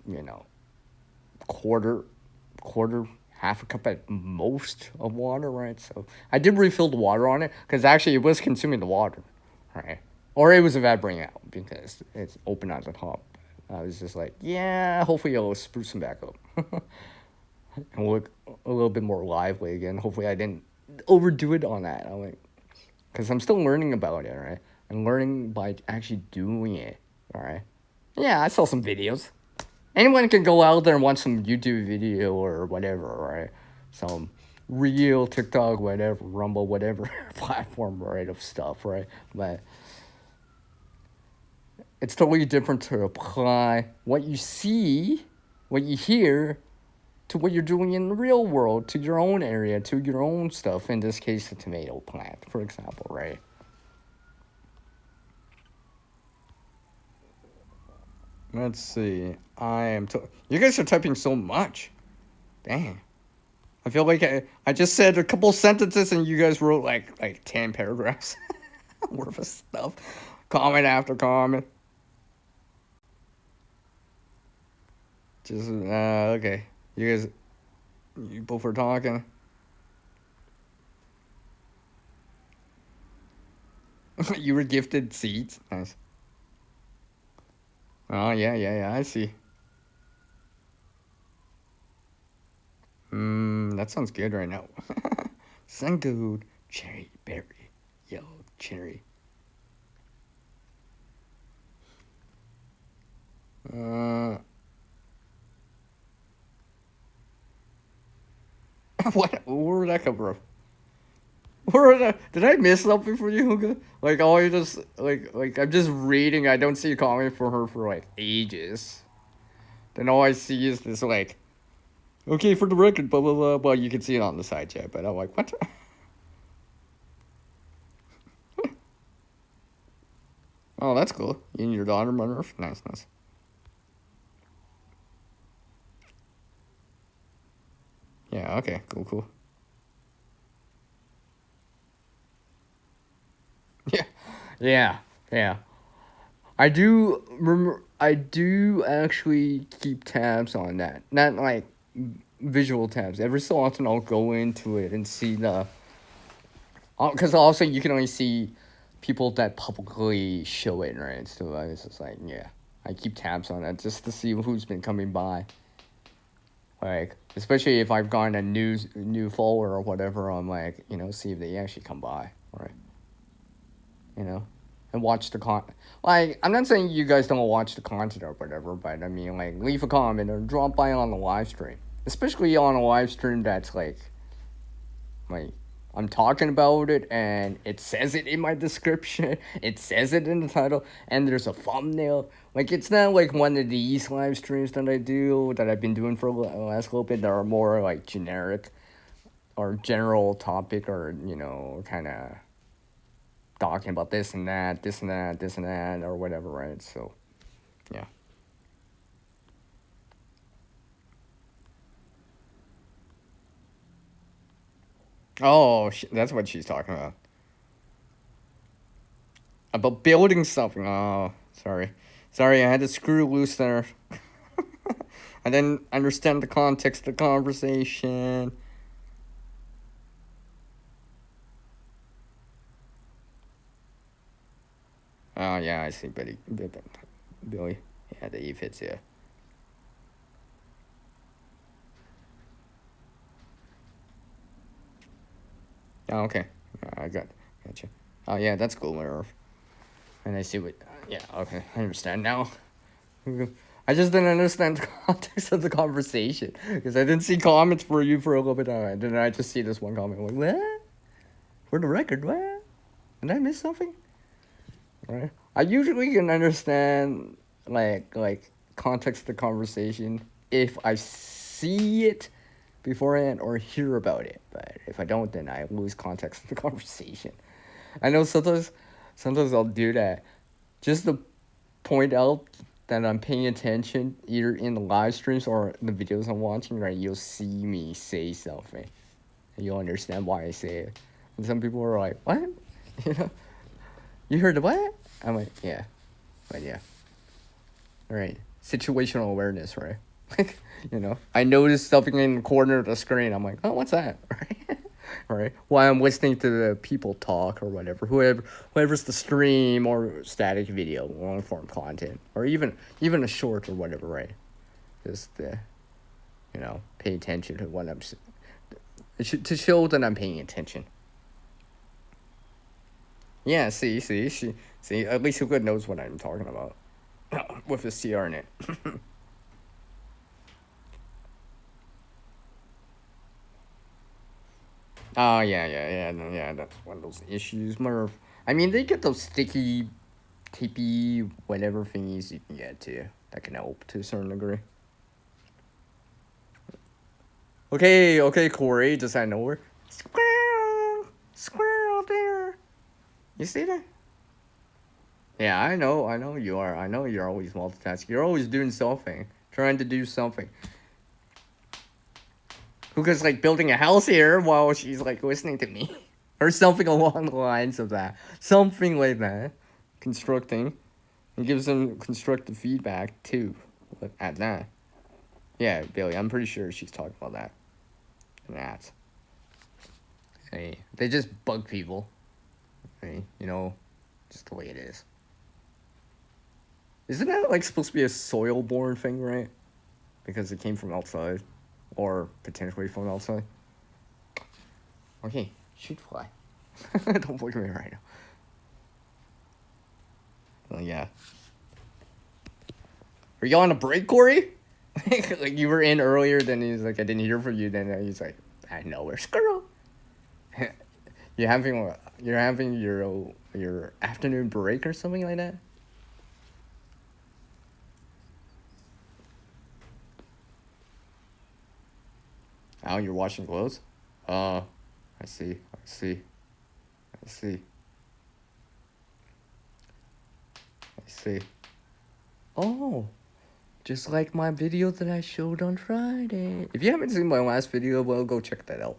you know, quarter, half a cup at most of water, right? So I did refill the water on it because actually it was consuming the water, right? Or it was a bad bring out because it's open at the top. I was just like, yeah, hopefully it'll spruce them back up. And look a little bit more lively again. Hopefully I didn't overdo it on that. I'm like, because I'm still learning about it, right? I'm learning by actually doing it, all right? Yeah, I saw some videos. Anyone can go out there and watch some YouTube video or whatever, right? Some real TikTok, whatever, Rumble, whatever platform, right, of stuff, right? But it's totally different to apply what you see, what you hear, to what you're doing in the real world, to your own area, to your own stuff. In this case, the tomato plant, for example, right? Let's see. You guys are typing so much. Dang. I feel like I just said a couple sentences and you guys wrote like 10 paragraphs worth of stuff. Comment after comment. Just, okay. You both were talking. You were gifted seeds. Nice. Oh, yeah, I see. That sounds good right now. Sungood, cherry, berry, yellow, cherry. Where did that come from? Did I miss something for you, Huga? Like, all you just, like, I'm just reading, I don't see a comment for her for, like, ages. Then all I see is this, like, okay, for the record, blah, blah, blah, blah. You can see it on the side chat, but I'm like, what? Oh, that's cool. You and your daughter, Mother. Nice, nice. Yeah, okay, cool. Yeah. I do actually keep tabs on that. Not like visual tabs. Every so often I'll go into it and see the. Because also you can only see people that publicly show it, right? So I was just like, yeah, I keep tabs on that just to see who's been coming by. Like, especially if I've gotten a new follower or whatever, I'm like, see if they actually come by, right? And watch the Like, I'm not saying you guys don't watch the content or whatever, but I mean, like, leave a comment or drop by on the live stream, especially on a live stream that's like I'm talking about it and it says it in my description, it says it in the title, and there's a thumbnail. Like, it's not like one of these live streams that I've been doing for the last little bit that are more like generic or general topic or, kind of talking about this and that, or whatever, right? So, yeah. Oh, that's what she's talking about. About building something. Oh, sorry. Sorry, I had to screw loose there. I didn't understand the context of the conversation. Oh, yeah, I see. Billy. Yeah, the Eve hits, yeah. Oh, okay. I gotcha. Oh, yeah, that's cool, Merv. And I see what. Yeah, okay. I understand now. I just didn't understand the context of the conversation because I didn't see comments for you for a little bit. And then I just see this one comment. Like, what? For the record, what? Did I miss something? Right. I usually can understand like context of the conversation if I see it beforehand or hear about it. But if I don't, then I lose context of the conversation. I know sometimes I'll do that just to point out that I'm paying attention either in the live streams or the videos I'm watching, right? You'll see me say something. And you'll understand why I say it. And some people are like, what? You heard the what? I'm like, yeah. But yeah. Alright. Situational awareness, right? Like, I noticed something in the corner of the screen. I'm like, oh, what's that? Right? right? While I'm listening to the people talk or whatever, whoever's the stream or static video, long form content, or even a short or whatever, right? Just pay attention to what to show that I'm paying attention. Yeah, see, at least Hookah knows what I'm talking about with the CR in it. Oh, yeah, that's one of those issues. I mean, they get those sticky, tapey, whatever thingies you can get too. That can help to a certain degree. Okay, Corey, just out of nowhere. Squirrel there. You see that? Yeah, I know you are. I know you're always multitasking. You're always doing something, trying to do something. Hookah's like building a house here while she's like listening to me. Or something along the lines of that. Something like that. Constructing. And gives them constructive feedback too. At that. Yeah, Billy, I'm pretty sure she's talking about that. And that. Hey, they just bug people. Hey, just the way it is. Isn't that like supposed to be a soil-borne thing, right? Because it came from outside. Or potentially from outside. Okay, shoot fly. Don't look at me right now. Well, yeah. Are you on a break, Corey? Like you were in earlier, then he's like, I didn't hear from you. Then he's like, I know where squirrel. you're having your afternoon break or something like that. Oh, you're washing clothes? I see. Oh, just like my video that I showed on Friday. If you haven't seen my last video, well, go check that out.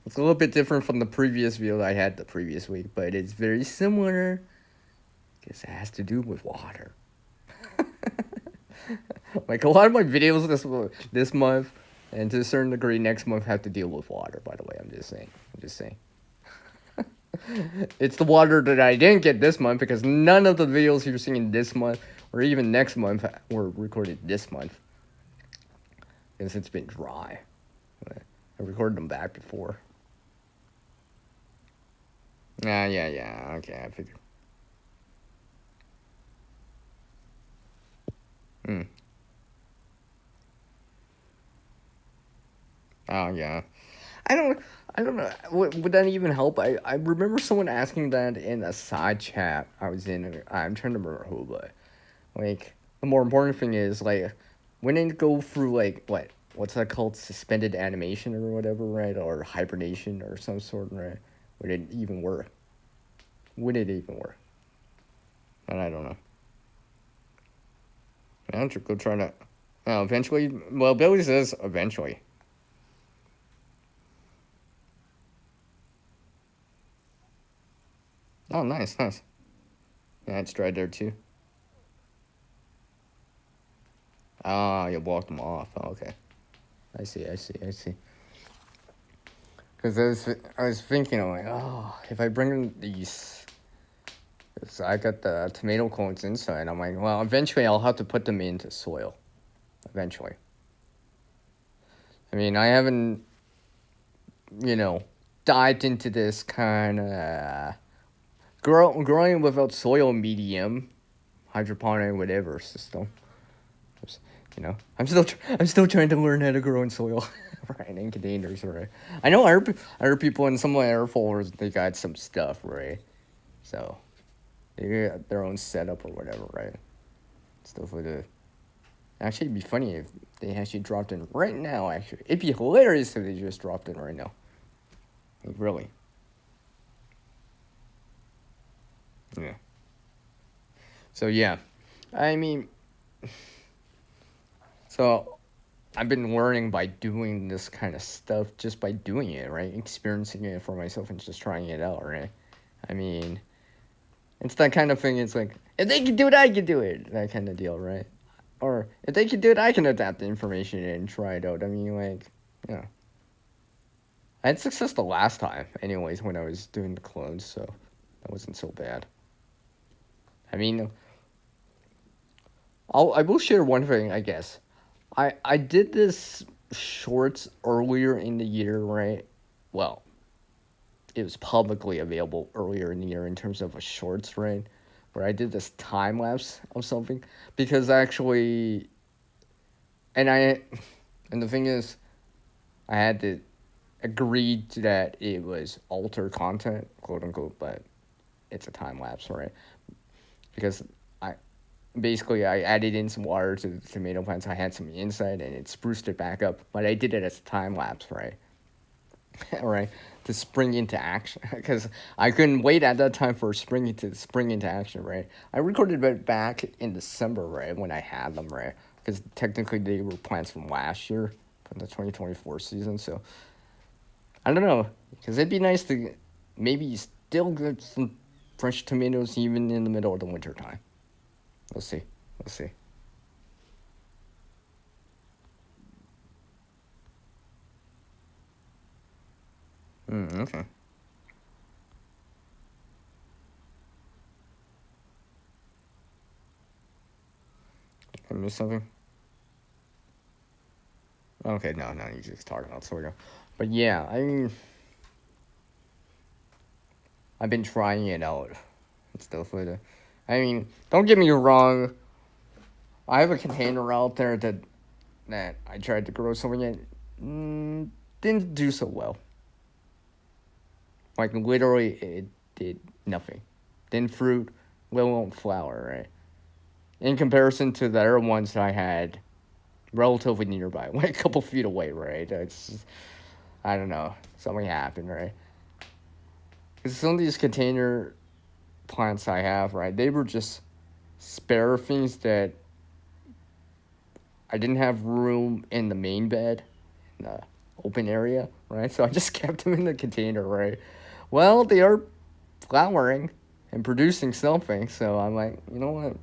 It's a little bit different from the previous video that I had the previous week, but it's very similar. Because it has to do with water. Like a lot of my videos this month, and to a certain degree next month, have to deal with water, by the way. I'm just saying. It's the water that I didn't get this month because none of the videos you're seeing this month or even next month were recorded this month. Because it's been dry. I recorded them back before. Yeah. Okay, I figured. Oh, yeah. I don't know. Would that even help? I remember someone asking that in a side chat I was in. I'm trying to remember who, but like the more important thing is like when it go through like what's that called, suspended animation or whatever, right? Or hibernation or some sort, right? Would it even work? And I don't know. I'm go trying to. Eventually. Well, Billy says eventually. Oh, nice. Yeah, it's dry there too. Ah, you walked them off. Oh, okay. I see. Because I was thinking, I'm like, oh, if I bring in these, so I got the tomato cones inside. I'm like, well, eventually I'll have to put them into soil. Eventually. I mean, I haven't, dived into this kind of growing without soil medium, hydroponic, whatever system. I'm still trying to learn how to grow in soil, right? In containers, right? I know I heard people in some of my air folders, they got some stuff, right? So they got their own setup or whatever, right? Stuff like that. Actually, it'd be funny if they actually dropped in right now. Actually, it'd be hilarious if they just dropped in right now. Like, really. Yeah. So yeah, I mean. So, I've been learning by doing this kind of stuff, just by doing it, right? Experiencing it for myself and just trying it out, right? I mean, it's that kind of thing. It's like, if they can do it, I can do it. That kind of deal, right? Or, if they can do it, I can adapt the information and try it out. I mean, like, I had success the last time, anyways, when I was doing the clones, so that wasn't so bad. I mean, I will share one thing, I guess. I did this shorts earlier in the year, right? Well, it was publicly available earlier in the year in terms of a shorts, right? Where I did this time lapse of something because actually, and I, and the thing is, I had to agree to that it was altered content, quote unquote, but it's a time lapse, right? Because I basically I added in some water to the tomato plants. I had some inside and it spruced it back up, but I did it as a time lapse, right? Right, to spring into action because I couldn't wait at that time for spring into action, right? I recorded it back in December, right, when I had them, right, because technically they were plants from last year, from the 2024 season. So I don't know, because it'd be nice to maybe still get some fresh tomatoes even in the middle of the winter time. We'll see. We'll see. Okay. I missed something. Okay, no, you just talking about soya. But yeah, I mean, I've been trying it out and stuff with it. I mean, don't get me wrong. I have a container out there that I tried to grow something in. Didn't do so well. Like literally, it did nothing. Didn't fruit, let alone flower. Right. In comparison to the other ones I had, relatively nearby, like a couple feet away. Right. It's just, I don't know. Something happened. Right. Because some of these container plants I have, right, they were just spare things that I didn't have room in the main bed, in the open area, right? So I just kept them in the container, right? Well, they are flowering and producing something, so I'm like, you know what?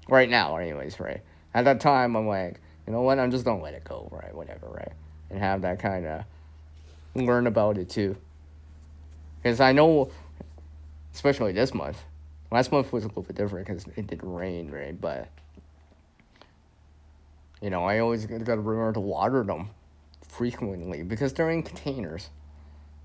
Right now, anyways, right? At that time, I'm like, you know what? I'm just gonna let it go, right? Whatever, right? And have that kind of learn about it too, because I know, especially this month. Last month was a little bit different because it did rain, right? But I always got to remember to water them frequently because they're in containers.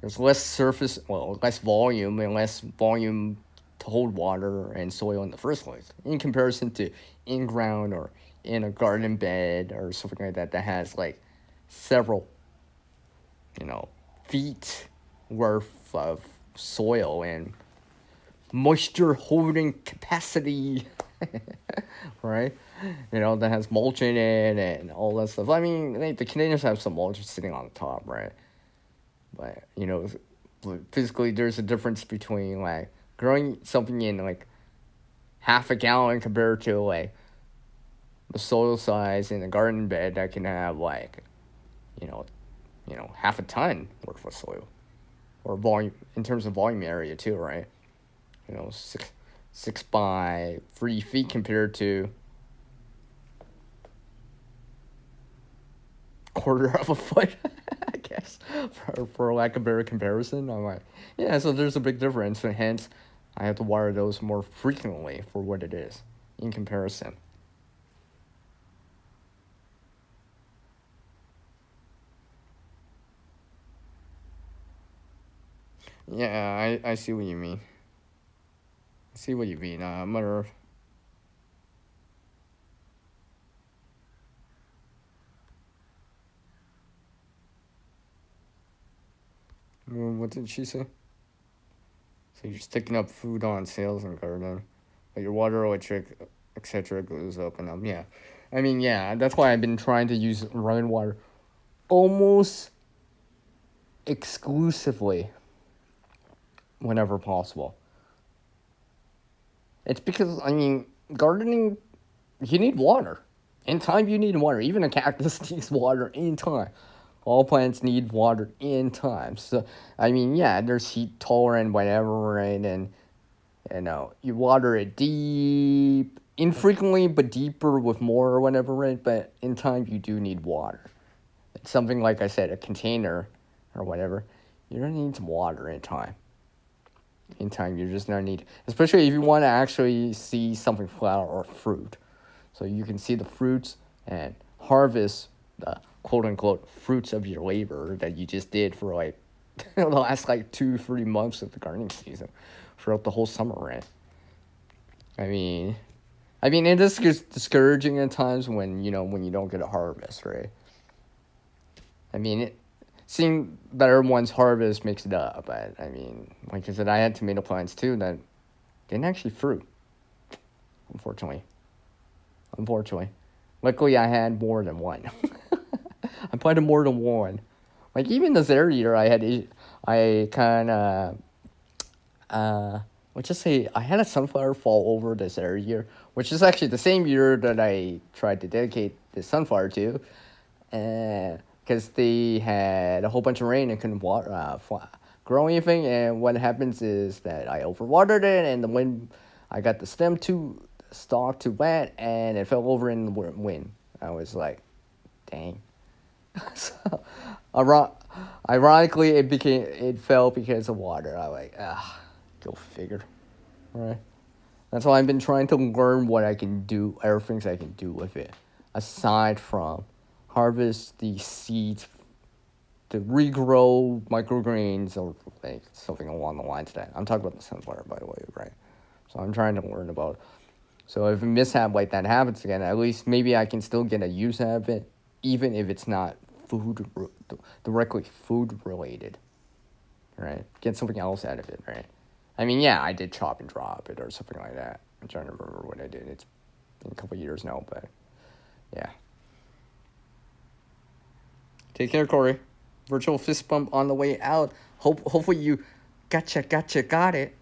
There's less surface, well, less volume and less volume to hold water and soil in the first place in comparison to in ground or in a garden bed or something like that has like several, you know, feet worth of soil and moisture holding capacity, right? That has mulch in it and all that stuff. I mean, the containers have some mulch sitting on the top, right? But physically, there's a difference between like growing something in like half a gallon compared to like the soil size in a garden bed that can have like, you know, half a ton worth of soil, or volume in terms of volume area too, right? 6 by 3 feet compared to quarter of a foot, I guess, for lack of better comparison. I'm like, yeah, so there's a big difference, and hence I have to water those more frequently for what it is in comparison. Yeah, I see what you mean. I see what you mean. Mother. What did she say? So you're sticking up food on sales and gardening, but your water, electric, etc. goes up and up. Yeah, I mean, yeah, that's why I've been trying to use rainwater almost exclusively whenever possible. It's because I mean, gardening, you need water. In time, you need water. Even a cactus needs water in time. All plants need water in time. So, I mean, yeah, there's heat tolerant, whatever, right? And you water it deep, infrequently, but deeper with more or whatever, right? But in time, you do need water. It's something like I said, a container. or whatever, you're gonna need some water in time. In time, you're just gonna need, especially if you want to actually see something flower or fruit, so you can see the fruits and harvest the quote unquote fruits of your labor that you just did for like the last like 2-3 months of the gardening season, throughout the whole summer, right? I mean, it is discouraging at times when when you don't get a harvest, right? I mean, seeing that everyone's harvest makes it up, but I mean, like I said, I had tomato plants too that didn't actually fruit, unfortunately. Luckily, I had more than one. I planted more than one. Like even this area, I kind of, let's just say I had a sunflower fall over this area, which is actually the same year that I tried to dedicate the sunflower to, because they had a whole bunch of rain and couldn't grow anything. And what happens is that I overwatered it, and the wind, I got the stalk too wet, and it fell over in the wind. I was like, dang. So, ironically, it fell because of water. I like, go figure, right? That's why I've been trying to learn what I can do, other things I can do with it, aside from harvest the seeds to regrow microgreens or like something along the lines of that. I'm talking about the sunflower, by the way, right? So I'm trying to learn about. So if a mishap like that happens again, at least maybe I can still get a use out of it, even if it's not directly food related, right? Get something else out of it, right? I mean, yeah, I did chop and drop it or something like that. I'm trying to remember what I did. It's been a couple of years now, but yeah. Take care, Corey. Virtual fist bump on the way out. Hopefully you got it.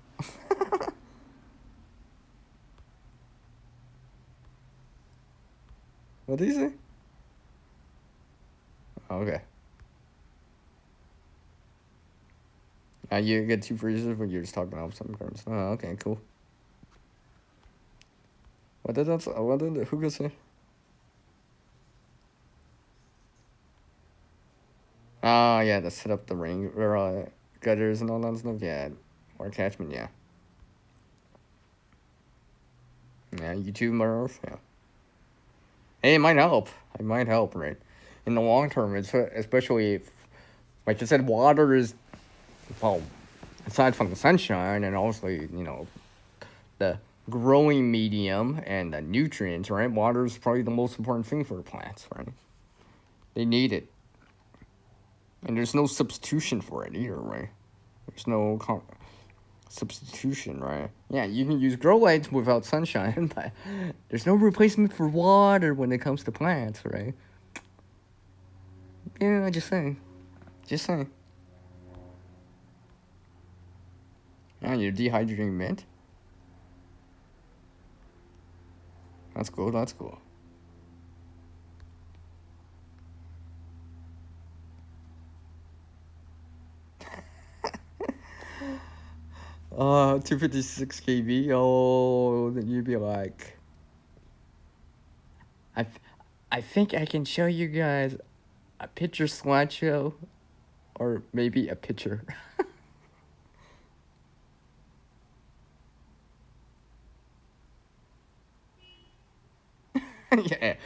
What did he say? Okay. You get 2 freezers when you're just talking about some cards. Oh, okay, cool. What did who could say? Oh, yeah, to set up the ring, or gutters and all that stuff, yeah. Or catchment, yeah. Yeah, YouTube, Murph, yeah. Hey, it might help. It might help, right? In the long term, especially if, like I said, water is, well, aside from the sunshine and also, the growing medium and the nutrients, right? Water is probably the most important thing for the plants, right? They need it. And there's no substitution for it either, right? There's no substitution, right? Yeah, you can use grow lights without sunshine, but there's no replacement for water when it comes to plants, right? Yeah, just saying. Yeah, you're dehydrating mint? That's cool. 256 kV. Oh, then you'd be like, I think I can show you guys a picture slideshow, or maybe a picture.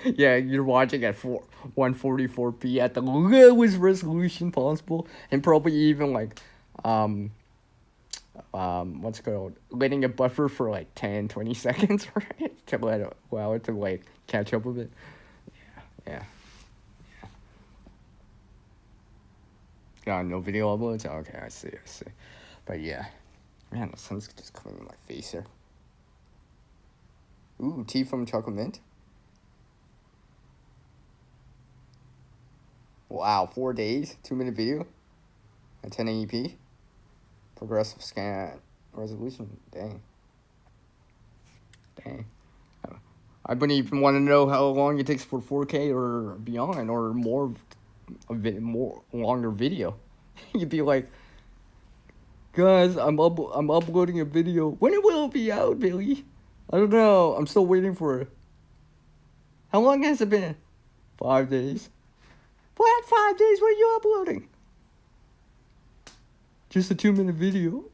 yeah, you're watching at 144p at the lowest resolution possible, and probably even like, what's it called, letting it buffer for like 10-20 seconds, right? To allow it to like catch up with it. Yeah. No video uploads? Okay, I see. But yeah. Man, the sun's just coming in my face here. Ooh, tea from Chocolate Mint. Wow, 4 days, 2-minute video at 1080p. Progressive scan resolution. Dang. I wouldn't even want to know how long it takes for 4K or beyond, or more longer video. You'd be like, guys, I'm uploading a video. When will it be out, Billy? I don't know. I'm still waiting for it. How long has it been? 5 days. What? 5 days? What are you uploading? just a 2-minute video.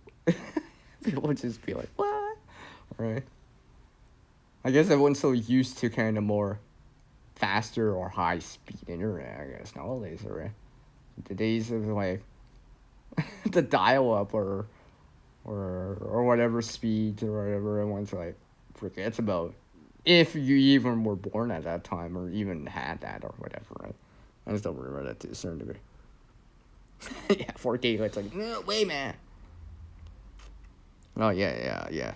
People would just be like, what? Right. I guess everyone's so used to kind of more faster or high speed internet, I guess, nowadays, right? The days of like the dial up or whatever speeds or whatever everyone's like forgets about. If you even were born at that time or even had that or whatever, right? I just don't remember that to a certain degree. Yeah, 4K, it's like, no way, man. Oh, yeah.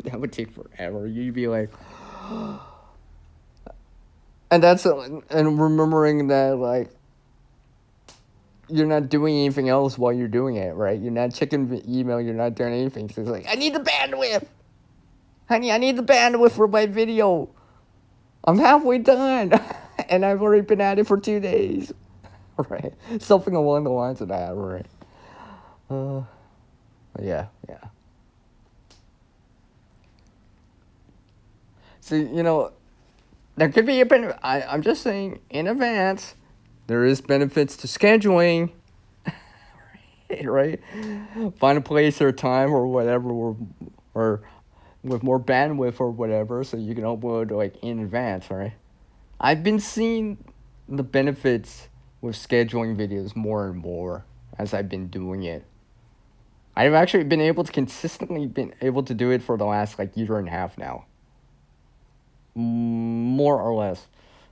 That would take forever. You'd be like, and and remembering that, like, you're not doing anything else while you're doing it, right? You're not checking the email, you're not doing anything. So it's like, I need the bandwidth. Honey, I need the bandwidth for my video. I'm halfway done. And I've already been at it for 2 days. Right? Something along the lines of that, right? Yeah. So, there could be a benefit. I'm just saying, in advance, there is benefits to scheduling. Right? Find a place or a time or whatever, or with more bandwidth or whatever, so you can upload like in advance, right? I've been seeing the benefits with scheduling videos more and more as I've been doing it. I've actually been able to consistently do it for the last like year and a half now. More or less.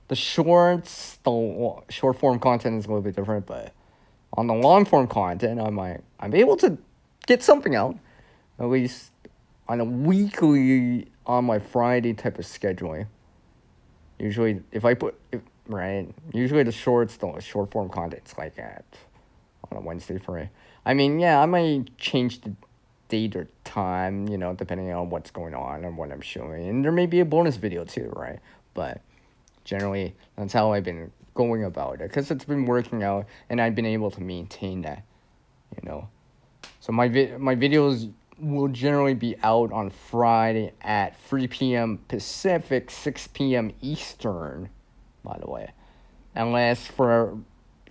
The short form content is a little bit different, but on the long form content, I'm able to get something out, at least on a weekly, on my Friday type of scheduling. Usually, usually the short form content's like on a Wednesday for me. I mean, yeah, I might change the date or time, depending on what's going on and what I'm showing. And there may be a bonus video too, right? But generally, that's how I've been going about it, because it's been working out and I've been able to maintain that, So my videos will generally be out on Friday at 3 p.m. Pacific, 6 p.m. Eastern, by the way. Unless for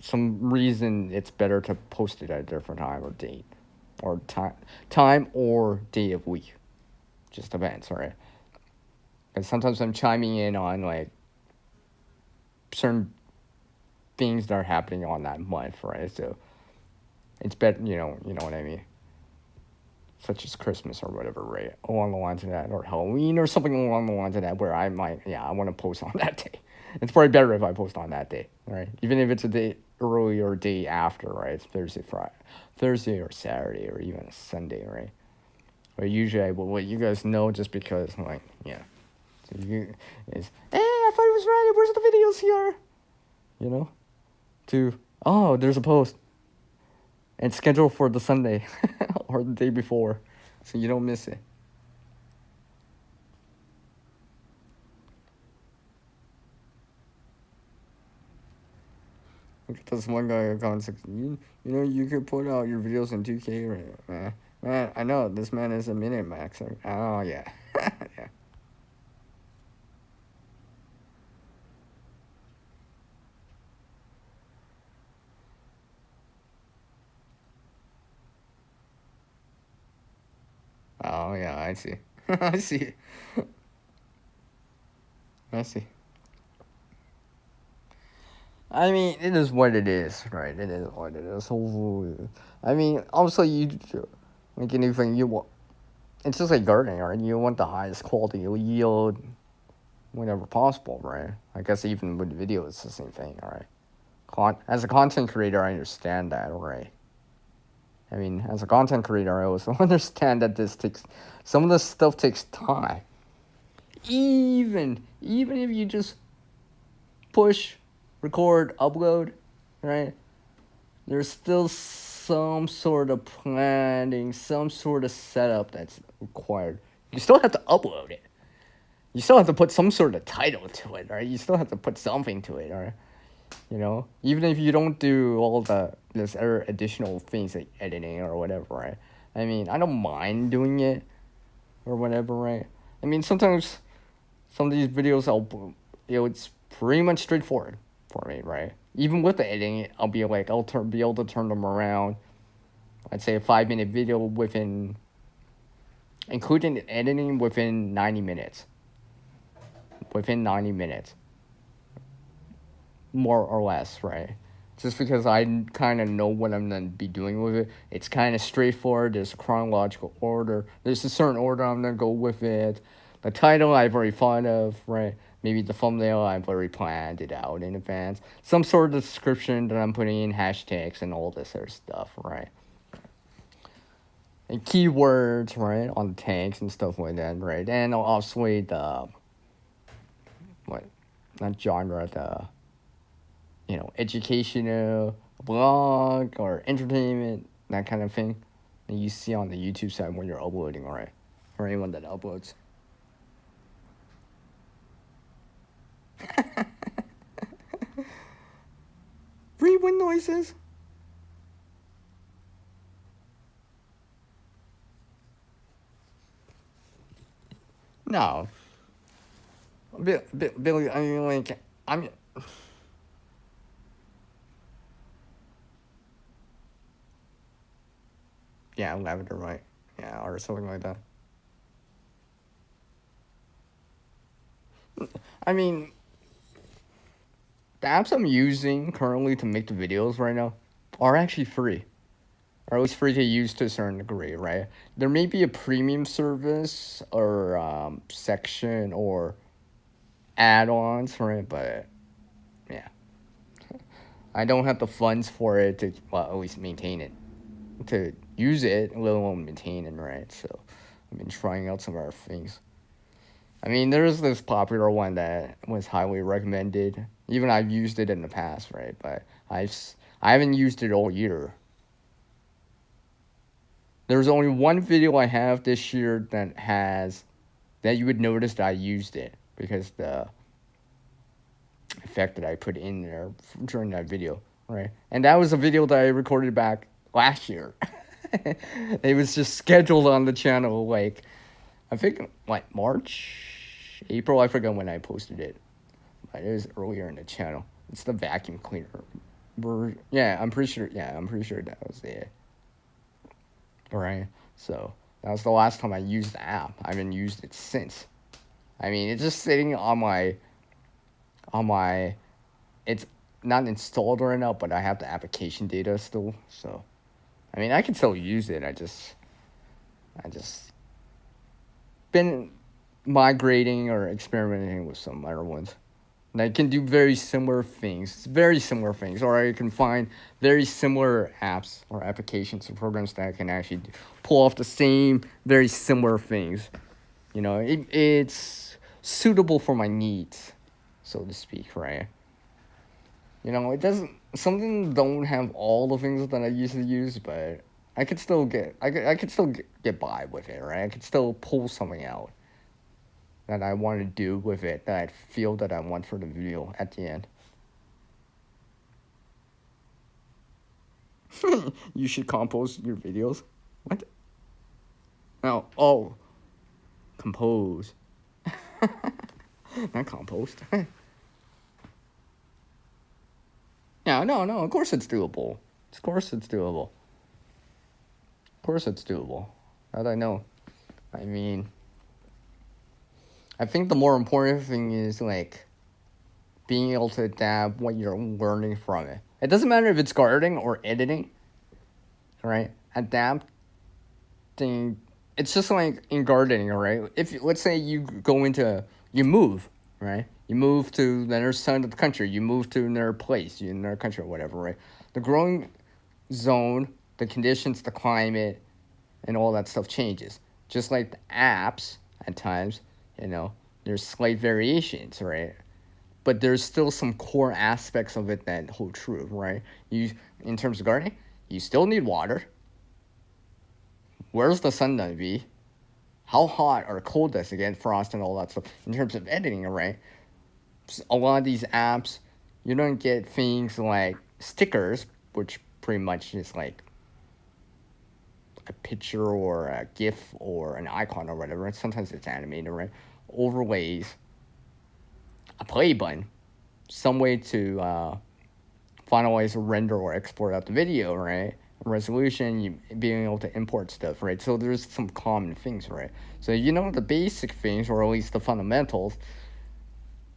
some reason it's better to post it at a different time or date. Or time or day of week. Just depends, right? Because sometimes I'm chiming in on, like, certain things that are happening on that month, right? So it's better, you know what I mean? Such as Christmas or whatever, right? Along the lines of that, or Halloween or something along the lines of that, where I want to post on that day. It's probably better if I post on that day, right? Even if it's a day early or a day after, right? It's Thursday or Saturday or even a Sunday, right? But usually I will let you guys know, just because, like, yeah. So hey, I thought it was Friday. Where's the videos here? There's a post. And scheduled for the Sunday or the day before, so you don't miss it. Look at this one guy in comment section. You could put out your videos in 2K, right? Man, I know this man is a minute max. Oh yeah, yeah. Oh yeah, I see. I see. I see. I mean, it is what it is, right? It is what it is. I mean, also like anything you want. It's just like gardening, right? You want the highest quality yield whenever possible, right? I guess even with video, it's the same thing, right? As a content creator, I understand that, right? I mean, as a content creator, I also understand that some of this stuff takes time. Even if you just push, record, upload, right? There's still some sort of planning, some sort of setup that's required. You still have to upload it. You still have to put some sort of title to it, right? You still have to put something to it, right? Even if you don't do all this other additional things like editing or whatever, right? I mean, I don't mind doing it or whatever, right? I mean, sometimes some of these videos it's pretty much straightforward for me, right? Even with the editing, I'll be like, be able to turn them around. I'd say a 5 minute video within, including editing, within 90 minutes. Within 90 minutes. More or less, right? Just because I kind of know what I'm going to be doing with it. It's kind of straightforward. There's a chronological order. There's a certain order I'm going to go with it. The title I've already thought of, right? Maybe the thumbnail I've already planned it out in advance. Some sort of description that I'm putting in hashtags and all this other stuff, right? And keywords, right? On the tags and stuff like that, right? And obviously the, not genre, the, educational, blog, or entertainment, that kind of thing that you see on the YouTube side when you're uploading, right? Or anyone that uploads. Free wind noises? No. Billy, I mean, like, I'm... Yeah, lavender, right? Yeah, or something like that. I mean, the apps I'm using currently to make the videos right now are actually free. Or at least free to use to a certain degree, right? There may be a premium service or section or add-ons for it, but yeah. I don't have the funds for it to, well, at least maintain it. To use it, let alone maintain it, right? So I've been trying out some other things. I mean, there's this popular one that was highly recommended. Even I've used it in the past, right? But I haven't used it all year. There's only one video I have this year that you would notice that I used it because the effect that I put in there during that video, right? And that was a video that I recorded back last year. It was just scheduled on the channel, like, I think, like, March, April, I forgot when I posted it. But it was earlier in the channel. It's the vacuum cleaner. Yeah, I'm pretty sure that was it. Right? So, that was the last time I used the app. I haven't used it since. I mean, it's just sitting on my, it's not installed right now, but I have the application data still, so, I mean, I can still use it. I just been migrating or experimenting with some other ones. And I can do very similar things, or I can find very similar apps or applications or programs that I can actually pull off the same, very similar things. It's suitable for my needs, so to speak, right? Something don't have all the things that I used to use, but I could still get by with it, right? I could still pull something out that I want to do with it, that I feel that I want for the video at the end. You should compose your videos? What? Oh, compose. Not compost. No, of course it's doable. Of course it's doable. How do I know? I mean, I think the more important thing is, like, being able to adapt what you're learning from it. It doesn't matter if it's gardening or editing, right? Adapting, it's just like in gardening, right? If, let's say you move, right? You move to the other side of the country, you move to another place, another country or whatever, right? The growing zone, the conditions, the climate, and all that stuff changes. Just like the apps, at times, there's slight variations, right? But there's still some core aspects of it that hold true, right? In terms of gardening, you still need water. Where's the sun gonna be? How hot or cold does it get? Frost and all that stuff. In terms of editing, right? A lot of these apps, you don't get things like stickers, which pretty much is like a picture or a GIF or an icon or whatever. Sometimes it's animated, right? Overlays, a play button, some way to finalize, render, or export out the video, right? Resolution, you being able to import stuff, right? So there's some common things, right? So you know the basic things, or at least the fundamentals,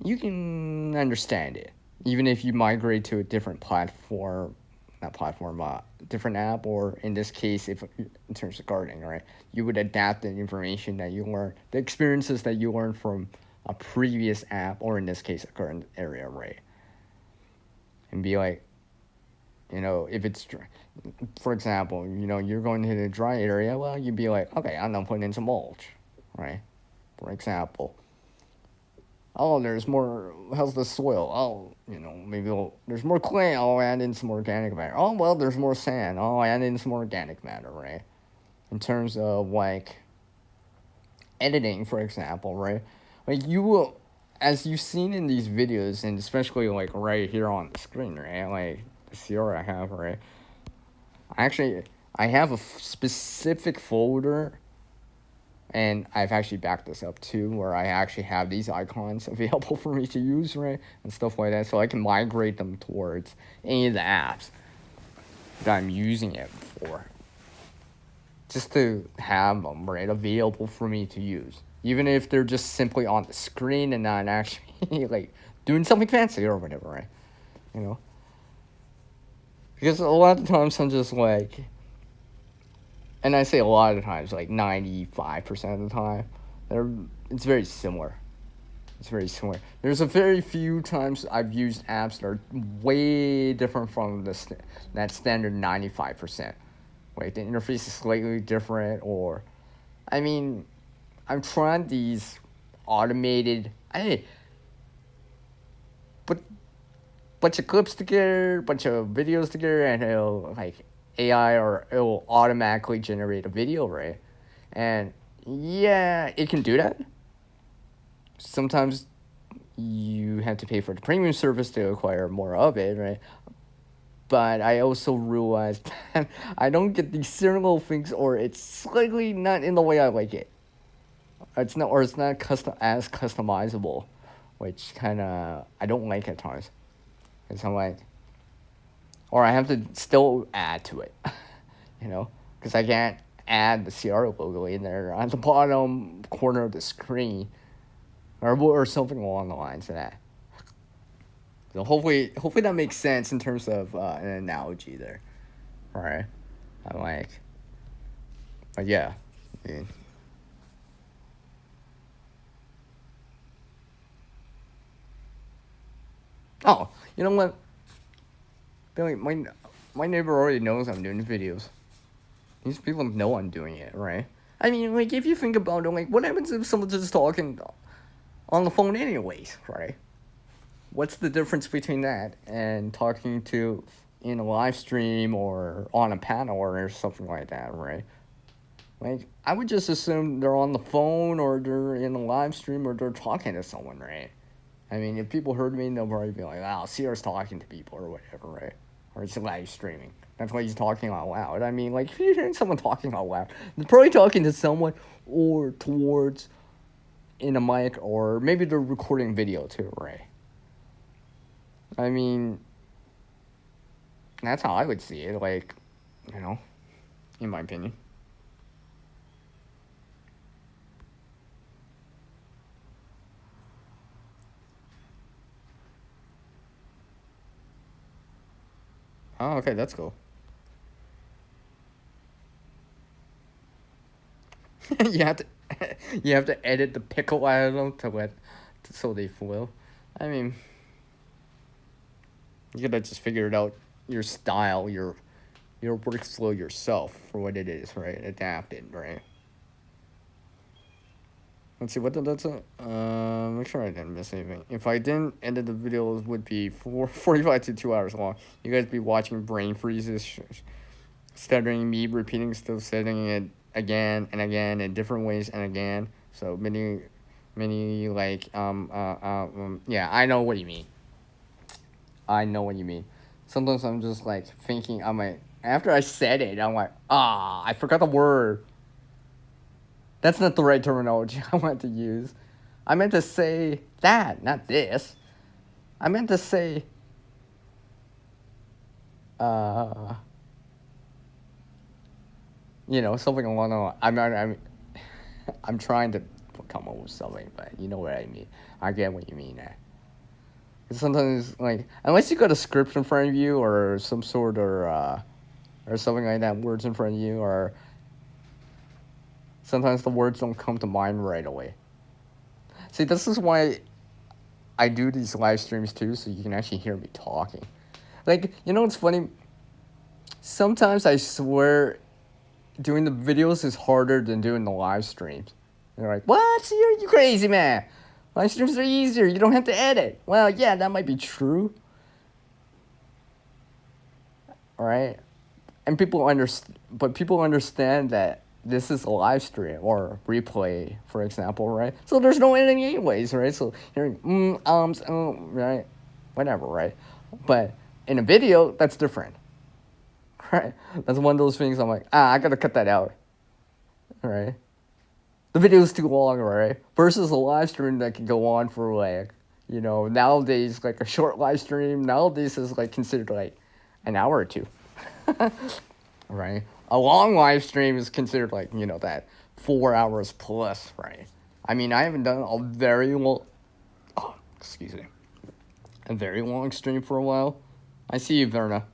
you can understand it. Even if you migrate to a different platform, not platform, different app, or in this case, if in terms of gardening, right? You would adapt the information that you learn, the experiences that you learned from a previous app, or in this case, a current area, right? And be like, if it's, for example, you're going to the dry area, well, you'd be like, okay, I'm not putting in some mulch, right? For example. Oh, there's more, how's the soil? Oh, maybe there's more clay, I'll add in some organic matter. Oh, well, there's more sand. Oh, I'll add in some organic matter, right? In terms of, like, editing, for example, right? Like, you will, as you've seen in these videos, and especially, like, right here on the screen, right? Like, the Sierra I have, right? I have a specific folder, and I've actually backed this up too, where I actually have these icons available for me to use, right? And stuff like that, so I can migrate them towards any of the apps that I'm using it for. Just to have them, right, available for me to use. Even if they're just simply on the screen and not actually, like, doing something fancy or whatever, right? Because a lot of times I'm just like, and I say a lot of times, like 95% of the time, it's very similar. It's very similar. There's a very few times I've used apps that are way different from that standard 95%. Like, the interface is slightly different, or, I mean, I'm trying these automated, put bunch of clips together, bunch of videos together, and it'll, like, AI, or it will automatically generate a video, right? And yeah, it can do that. Sometimes you have to pay for the premium service to acquire more of it, right? But I also realized that I don't get these certain little things, or it's slightly not in the way I like it. It's not as customizable, which kind of I don't like at times. Because I'm like, or I have to still add to it, because I can't add the Sierra logo in there on the bottom corner of the screen, or something along the lines of that. So hopefully that makes sense in terms of an analogy there. All right, I'm like, but yeah, I mean, oh, you know what, Billy, my neighbor already knows I'm doing videos. These people know I'm doing it, right? I mean, like, if you think about it, like, what happens if someone's just talking on the phone anyways, right? What's the difference between that and talking to in a live stream or on a panel or something like that, right? Like, I would just assume they're on the phone, or they're in a live stream, or they're talking to someone, right? I mean, if people heard me, they'll probably be like, wow, Sierra's talking to people or whatever, right? Or it's live streaming. That's why he's talking out loud. I mean, like, if you're hearing someone talking out loud, they're probably talking to someone, or towards in a mic, or maybe they're recording video too, right? I mean, that's how I would see it, like, in my opinion. Oh, okay, that's cool. you have to you have to edit the pickle out of them so they flow. I mean, you gotta just figure it out, your style, your workflow yourself for what it is, right? Adapt it, right? Let's see, make sure I didn't miss anything. If I didn't, edit the videos would be 45 to 2 hours long. You guys be watching brain freezes, stuttering, me repeating stuff, setting it again and again in different ways and again. So many, like, yeah, I know what you mean. Sometimes I'm just, like, thinking, I'm like, after I said it, I'm like, I forgot the word. That's not the right terminology I want to use. I meant to say that, not this. I meant to say, uh, something along the line. I'm trying to come up with something, but you know what I mean. I get what you mean. 'Cause sometimes, like, unless you got a script in front of you or some sort or something like that, words in front of you, or sometimes the words don't come to mind right away. See, this is why I do these live streams too, so you can actually hear me talking. Like, what's funny? Sometimes I swear doing the videos is harder than doing the live streams. They're like, what? You crazy, man. Live streams are easier. You don't have to edit. Well, yeah, that might be true. All right? And people understand that this is a live stream or replay, for example, right? So there's no editing anyways, right? So hearing right? Whatever, right? But in a video, that's different. Right? That's one of those things I'm like, I gotta cut that out. Right? The video's too long, right? Versus a live stream that can go on for like, nowadays, like a short live stream nowadays is like considered like an hour or two. Right? A long live stream is considered like, that 4 hours plus, right? I mean, I haven't done a very long, excuse me, a very long stream for a while. I see you, Verna.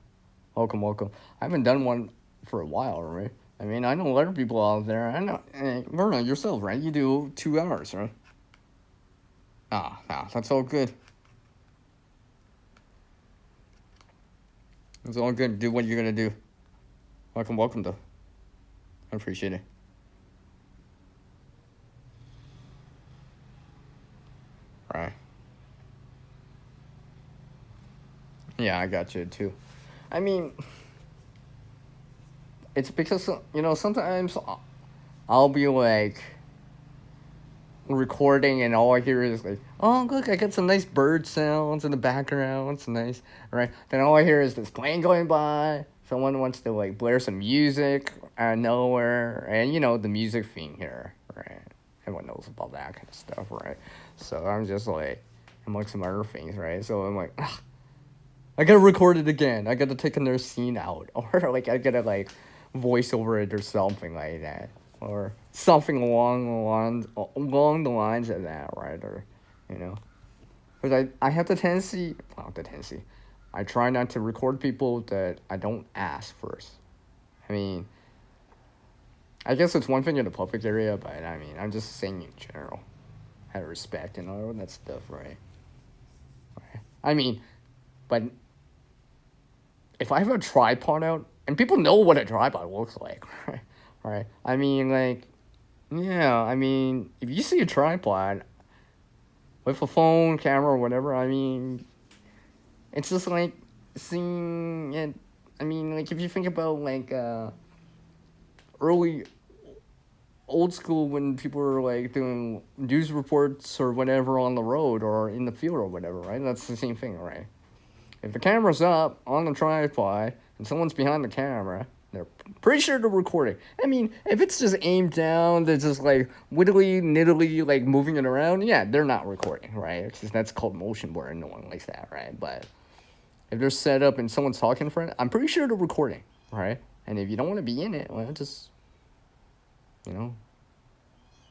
Welcome, welcome. I haven't done one for a while, right? I mean, I know a lot of people out there. I know, Verna, yourself, right? You do 2 hours, right? That's all good. It's all good. Do what you're gonna do. Welcome, though. I appreciate it. Right. Yeah, I got you, too. I mean, it's because, sometimes I'll be like recording and all I hear is like, oh, look, I got some nice bird sounds in the background. It's nice, right? Then all I hear is this plane going by. Someone wants to like blare some music out of nowhere, and the music theme here, right? Everyone knows about that kind of stuff, right? So I'm just like, among some other things, right? So I'm like, I gotta record it again. I gotta take another scene out, or like I gotta like voice over it or something like that, or something along the lines of that, right? Or, because I have the tendency, I try not to record people that I don't ask first. I mean, I guess it's one thing in the public area, but I mean, I'm just saying in general, out of respect and all that stuff, right? I mean, but if I have a tripod out, and people know what a tripod looks like, right? Right? I mean, like, yeah, I mean, if you see a tripod with a phone, camera, or whatever, I mean, it's just like seeing it. I mean, like, if you think about, like, early old school when people were, like, doing news reports or whatever on the road or in the field or whatever, right? That's the same thing, right? If the camera's up on the tripod and someone's behind the camera, they're pretty sure they're recording. I mean, if it's just aimed down, they're just like wittily, nittily, like moving it around, yeah, they're not recording, right? Because that's called motion blur and no one likes that, right? But if they're set up and someone's talking in front, I'm pretty sure they're recording, right? And if you don't want to be in it, well, just,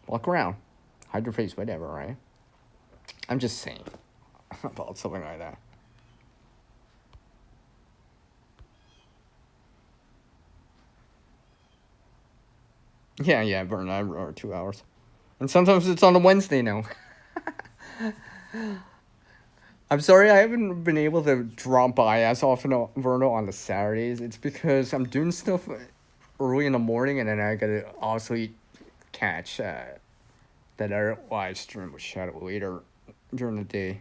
walk around, hide your face, whatever, right? I'm just saying about something like that. Yeah, burn or 2 hours. And sometimes it's on a Wednesday now. I'm sorry I haven't been able to drop by as often, Verno, on the Saturdays. It's because I'm doing stuff early in the morning and then I gotta also catch that other live stream with Shadow later during the day.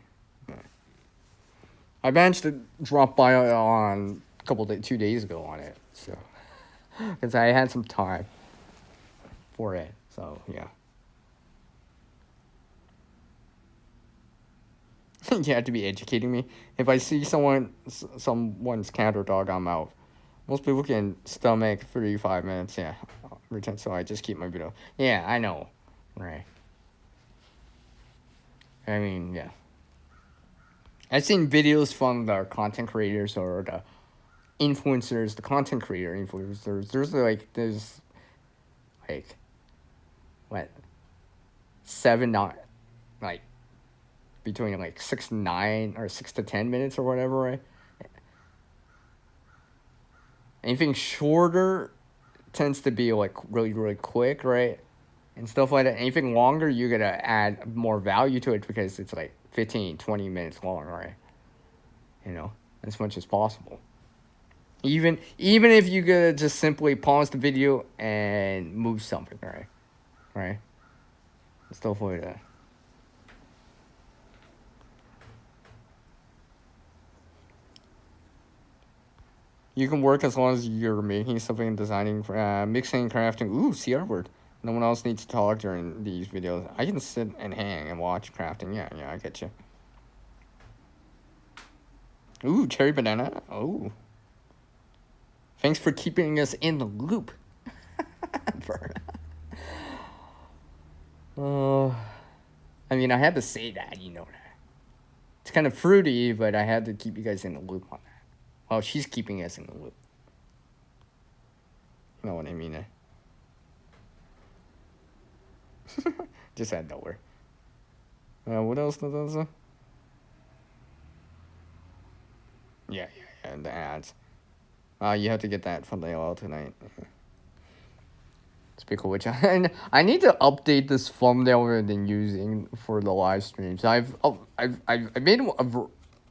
I managed to drop by on 2 days ago on it, so because I had some time for it. So yeah. You have to be educating me. If I see someone's cat or dog, I'm out. Most people can stomach 35 minutes. Yeah, return. So I just keep my video. Yeah, I know, right? I mean, yeah. I've seen videos from the content creators or influencers, the content creator influencers, there's like what 7 9 like between like 6 to 9 or 6 to 10 minutes or whatever, right? Anything shorter tends to be like really really quick, right? And stuff like that. Anything longer, you gotta add more value to it because it's like 15 to 20 minutes long, right? You know, as much as possible. Even if you could just simply pause the video and move something, right? Right? Stuff like that. You can work as long as you're making something, designing, mixing, crafting. Ooh, CR word. No one else needs to talk during these videos. I can sit and hang and watch crafting. Yeah, I get you. Ooh, cherry banana. Oh. Thanks for keeping us in the loop. I mean, I had to say that, you know that. It's kind of fruity, but I had to keep you guys in the loop on that. Well, she's keeping us in the loop. You know what I mean, eh? Just out of nowhere. What else does that say? Yeah, the ads. You have to get that from the AOL tonight. Speaking of which, I need to update this thumbnail I've been using for the live streams. I've made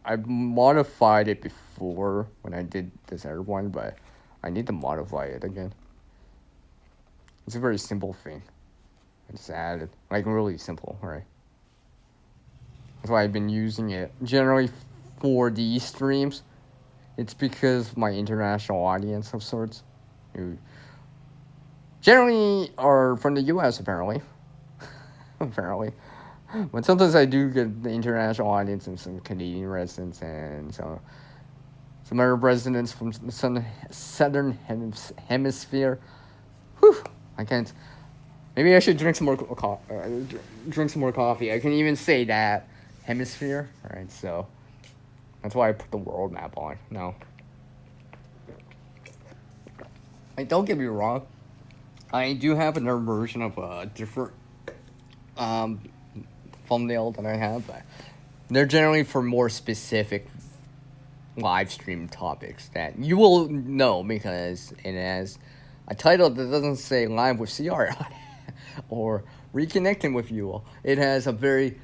I've modified it before when I did this other one, but I need to modify it again. It's a very simple thing. I just added, like, really simple, right? That's why I've been using it generally for these streams. It's because my international audience of sorts, who generally are from the U.S. apparently. Apparently. But sometimes I do get the international audience and some Canadian residents and some other residents from the southern hemisphere. Whew, I can't. Maybe I should drink some more coffee. I can even say that hemisphere. All right, so that's why I put the world map on. No, like, don't get me wrong. I do have another version of a different thumbnail that I have, but they're generally for more specific live stream topics that you will know because it has a title that doesn't say live with CR on it or reconnecting with you all. It has a very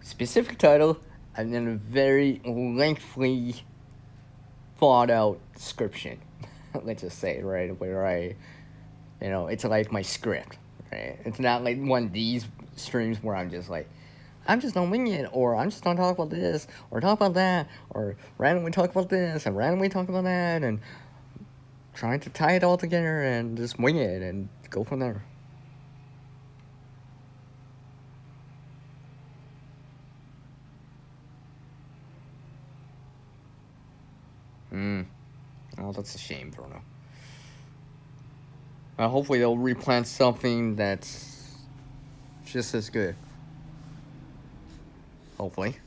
specific title and then a very lengthy thought out description. Let's just say it, right, where it's like my script, right? It's not like one of these streams where I'm just not winging it, or I'm just gonna talk about this, or talk about that, or randomly talk about this, and randomly talk about that, and trying to tie it all together and just wing it and go from there. Oh, that's a shame, Bruno. Hopefully they'll replant something that's just as good. Hopefully.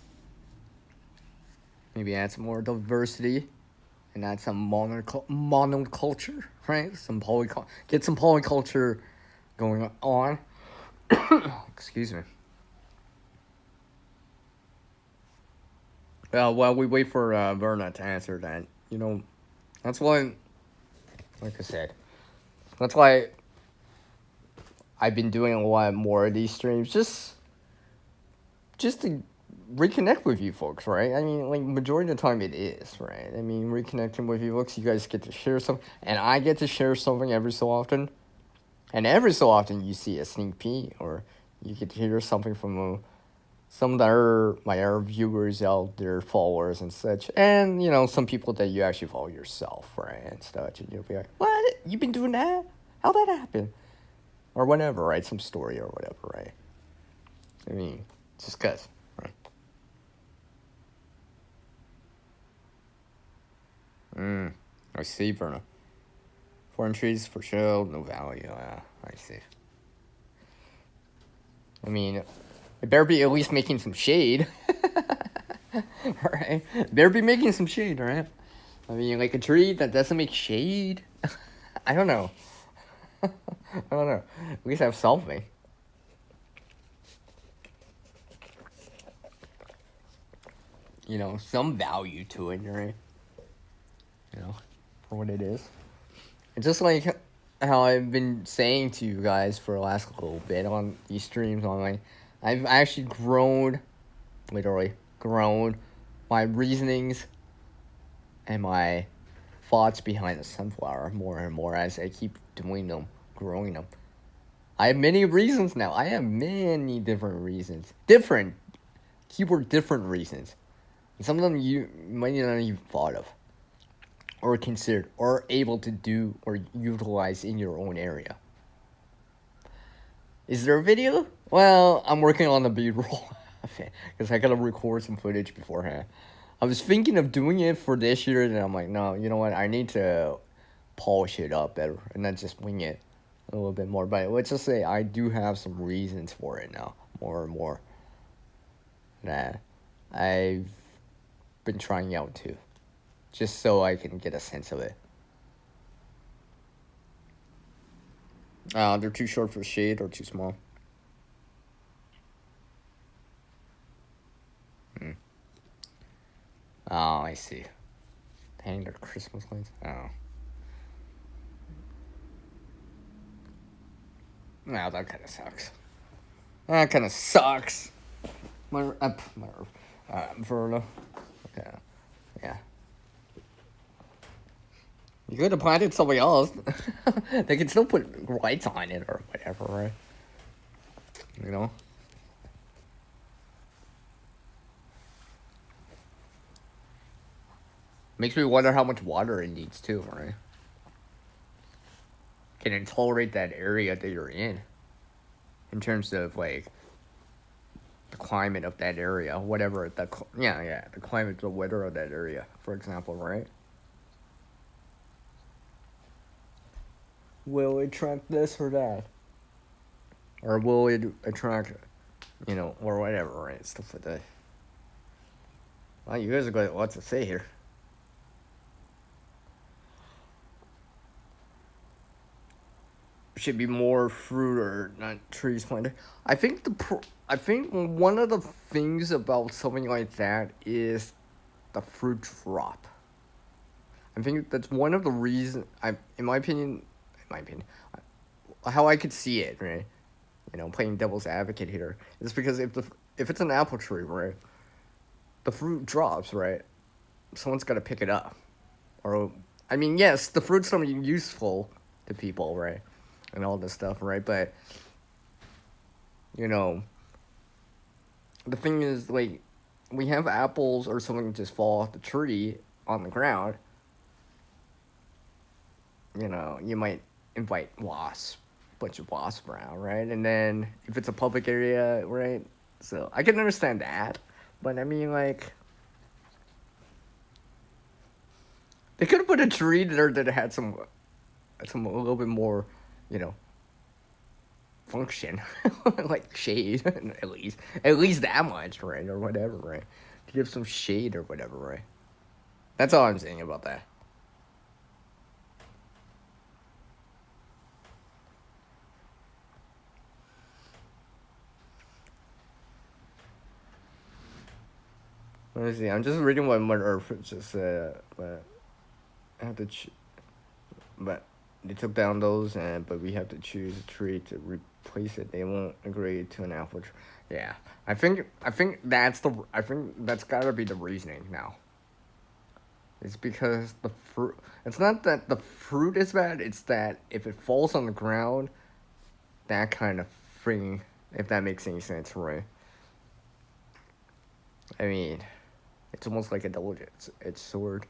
Maybe add some more diversity and add some monoculture, right? Get some polyculture going on. Excuse me. While we wait for Verna to answer that, that's why, like I said, that's why I've been doing a lot more of these streams, just to reconnect with you folks, right? I mean, like, majority of the time it is, right? I mean, reconnecting with you folks, you guys get to share something, and I get to share something every so often, and every so often you see a sneak peek, or you get to hear something from some of my other viewers out there, followers and such, and, some people that you actually follow yourself, right, and stuff, and you'll be like, what? You been doing that? How'd that happen? Or whatever, right? Some story or whatever, right? I mean, just cause, right? I see, Verna. Foreign trees for show, no value. I see. I mean, it better be at least making some shade. Alright? Better be making some shade, alright? I mean, like a tree that doesn't make shade. I don't know. I don't know. At least have something. You know, some value to it, right? You know, for what it is. It's just like how I've been saying to you guys for the last little bit on these streams online. I've actually grown, literally grown, my reasonings and my thoughts behind the sunflower more and more as I keep doing them, growing them. I have many reasons now. I have many different reasons. Different, keyword different reasons. And some of them you might not even thought of, or considered, or able to do or utilize in your own area. Is there a video? Well, I'm working on the B-roll because I gotta record some footage beforehand. I was thinking of doing it for this year, and I'm like, no, you know what? I need to polish it up better and not just wing it a little bit more. But let's just say I do have some reasons for it now, more and more, that I've been trying out too, just so I can get a sense of it. They're too short for shade or too small. Oh, I see. Dang, they're Christmas lights. Oh. No, that kind of sucks. That kind of sucks. Verna. Okay. Yeah. You could have planted something else. They can still put lights on it or whatever, right? You know? Makes me wonder how much water it needs too, right? Can it tolerate that area that you're in terms of like the climate of that area, whatever the climate, the weather of that area, for example, right? Will it attract this or that, or will it attract, or whatever, right? Stuff like that. Well, you guys are going lots to say here. Should be more fruit or not trees planted. I think one of the things about something like that is the fruit drop. I think that's one of the reasons. In my opinion, how I could see it, right? Playing devil's advocate here is because if it's an apple tree, right, the fruit drops, right, someone's got to pick it up, or yes, the fruit's something useful to people, right? And all this stuff, right? But, the thing is, like, we have apples or something just fall off the tree on the ground. You might invite wasps, bunch of wasps around, right? And then if it's a public area, right? So I can understand that. But, like, they could have put a tree there that had some a little bit more, function, like shade, at least that much, right, or whatever, right, to give some shade or whatever, right. That's all I'm saying about that. Let me see. I'm just reading what Mother Earth just said, but I have to. But they took down those, but we have to choose a tree to replace it. They won't agree to an apple tree. Yeah, I think that's gotta be the reasoning now. It's because the fruit. It's not that the fruit is bad. It's that if it falls on the ground, that kind of thing. If that makes any sense, right? I mean, it's almost like a double-edged sword.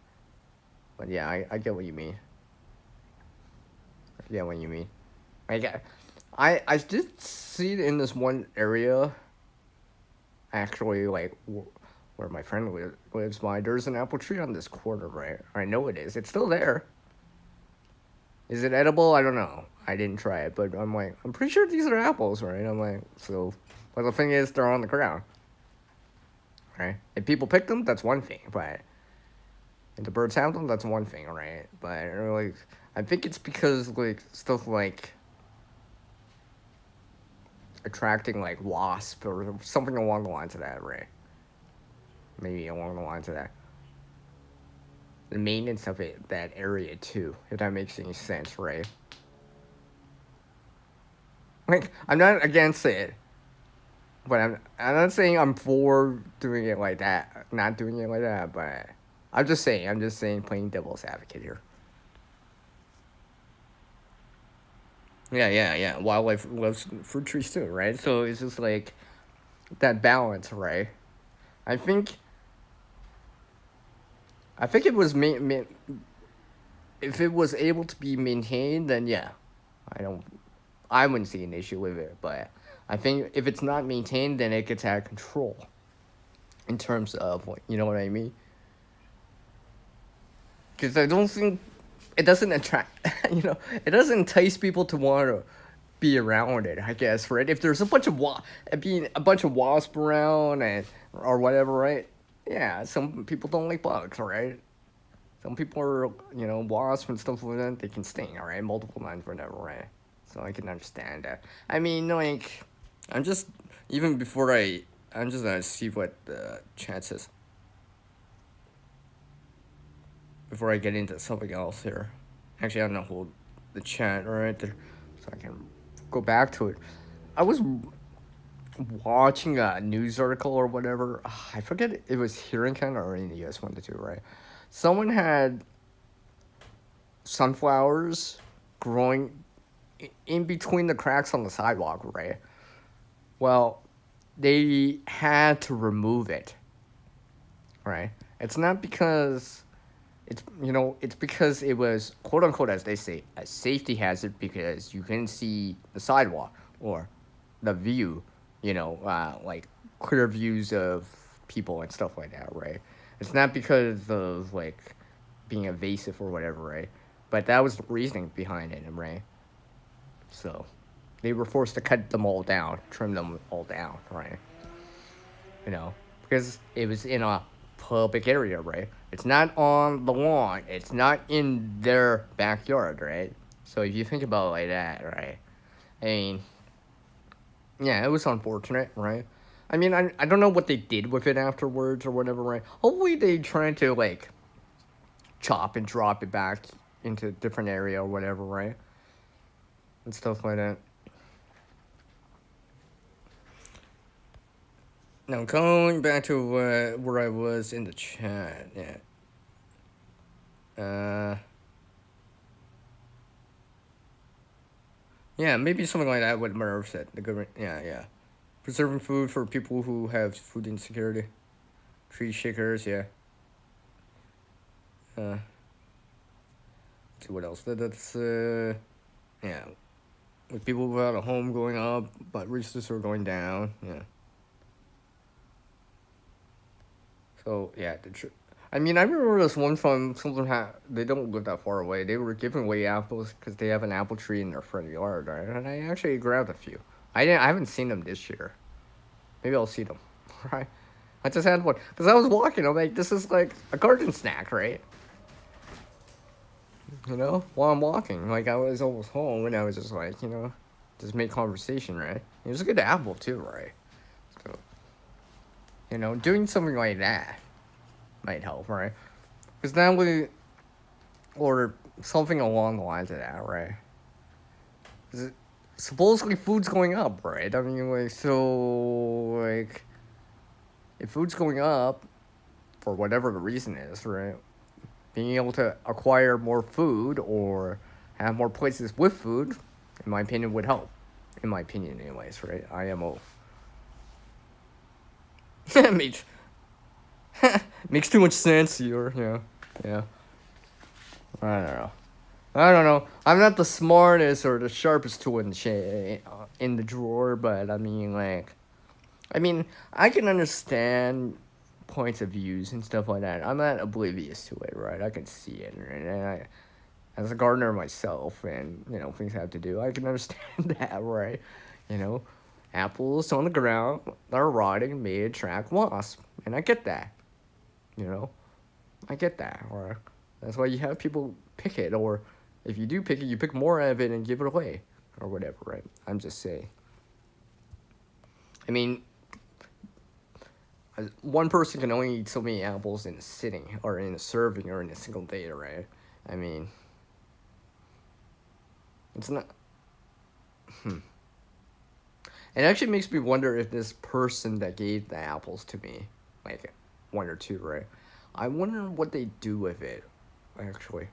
But yeah, I get what you mean. I get what you mean. I did see it in this one area. Actually, like where my friend lives by, there's an apple tree on this corner, right? I know it is. It's still there. Is it edible? I don't know. I didn't try it, but I'm like, I'm pretty sure these are apples, right? I'm like, so, but the thing is, they're on the ground, right? If people pick them, that's one thing, but And the birds have them, that's one thing, right? But like, I think it's because like stuff like attracting like wasp or something along the lines of that, right? Maybe along the lines of that. The maintenance of it, that area too, if that makes any sense, right? Like, I'm not against it, but I'm not saying I'm for doing it like that, not doing it like that, but I'm just saying, playing devil's advocate here. Yeah, yeah, yeah. Wildlife loves fruit trees too, right? So it's just like that balance, right? I think I think it was if it was able to be maintained, then yeah, I don't I wouldn't see an issue with it. But I think if it's not maintained, then it gets out of control in terms of like, you know what I mean? Because I don't think it doesn't attract, it doesn't entice people to want to be around it. I guess, right? If there's a bunch of being a bunch of wasps around and or whatever, right? Yeah, some people don't like bugs, right? Some people are, wasps and stuff like that. They can sting, all right, multiple times, whatever, right? So I can understand that. I mean, like, I'm just even before I'm just gonna see what the chat says before I get into something else here. Actually, I'm gonna hold the chat right there so I can go back to it. I was watching a news article or whatever. I forget it was here in Canada or in the US, one to two, right? Someone had sunflowers growing in between the cracks on the sidewalk, right? Well, they had to remove it, right? It's not because it's because it was quote unquote, as they say, a safety hazard because you couldn't see the sidewalk or the view, like clear views of people and stuff like that, right? It's not because of like being evasive or whatever, right? But that was the reasoning behind it, right? So they were forced to cut them all down, trim them all down, right? You know, because it was in a public area, right? It's not on the lawn. It's not in their backyard, right? So if you think about it like that, right? I mean, yeah, it was unfortunate, right? I mean, I don't know what they did with it afterwards or whatever, right? Hopefully they tried to like chop and drop it back into a different area or whatever, right? And stuff like that. Now going back to where I was in the chat, yeah. Yeah, maybe something like that. What Merv said. The government, yeah, yeah. Preserving food for people who have food insecurity. Tree shakers, yeah. Let's see what else. That's yeah. With people without a home going up, but resources are going down. Yeah. So yeah, I mean, I remember this one time someone had. They don't live that far away. They were giving away apples because they have an apple tree in their front yard, right? And I actually grabbed a few. I haven't seen them this year. Maybe I'll see them, right? I just had one because I was walking. I'm like, this is like a garden snack, right? While I'm walking, like I was almost home, and I was just like, just make conversation, right? It was a good apple too, right? So, doing something like that might help, right? Because now we or something along the lines of that, right? 'Cause supposedly food's going up, right? I mean, like, so, like, if food's going up, for whatever the reason is, right? Being able to acquire more food or have more places with food, in my opinion, would help. In my opinion, anyways, right? IMO. makes makes too much sense here. Yeah, yeah. I don't know. I don't know. I'm not the smartest or the sharpest tool in the drawer, but I mean, I can understand points of views and stuff like that. I'm not oblivious to it, right? I can see it, and as a gardener myself, and things I have to do, I can understand that, right? You know, apples on the ground that are rotting may attract wasps, and I get that, you know. I get that, or that's why you have people pick it, or if you do pick it, you pick more of it and give it away, or whatever, right? I'm just saying. I mean, one person can only eat so many apples in a sitting, or in a serving, or in a single day, right? I mean, it's not. It actually makes me wonder if this person that gave the apples to me, like one or two, right? I wonder what they do with it, actually.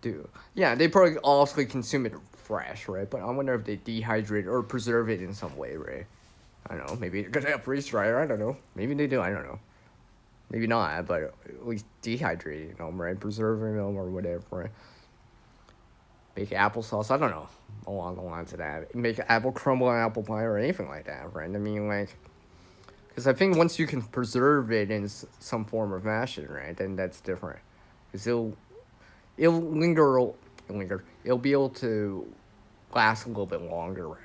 Do yeah, they probably also consume it fresh, right? But I wonder if they dehydrate or preserve it in some way, right? I don't know. Maybe because they have freeze dryer. I don't know. Maybe they do. I don't know. Maybe not, but at least dehydrating them, right? Preserving them or whatever, right? Make applesauce. I don't know. Along the lines of that, make apple crumble and apple pie or anything like that, right? I mean, like, because I think once you can preserve it in some form of fashion, right, then that's different. Because it'll linger. It'll be able to last a little bit longer, right?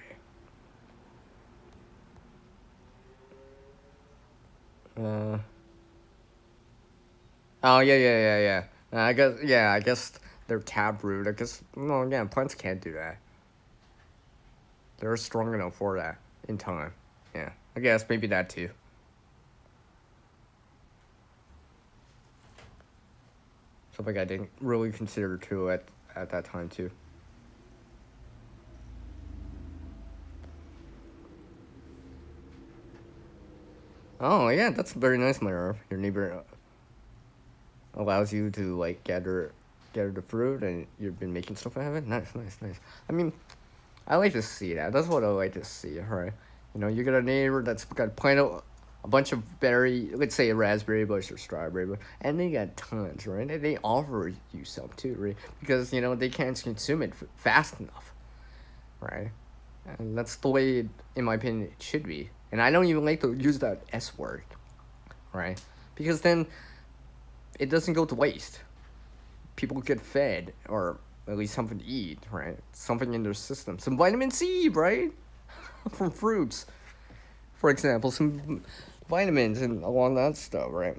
Uh, oh yeah. I guess they're taproot. I guess no, yeah, plants can't do that. They're strong enough for that in time. Yeah, I guess maybe that too. Something I didn't really consider too at that time too. Oh yeah, that's very nice, Myra. Your neighbor allows you to like gather the fruit, and you've been making stuff out of it. Nice. I mean, I like to see that. That's what I like to see, right? You know, you got a neighbor that's got a bunch of berry, let's say a raspberry bush or strawberry bush, and they got tons, right? And they offer you some too, right? Because you know they can't consume it fast enough, right? And that's the way, in my opinion, it should be. And I don't even like to use that S word, right? Because then it doesn't go to waste. People get fed, or at least something to eat, right? Something in their system. Some vitamin C, right? From fruits, for example. Some vitamins and all that stuff, right?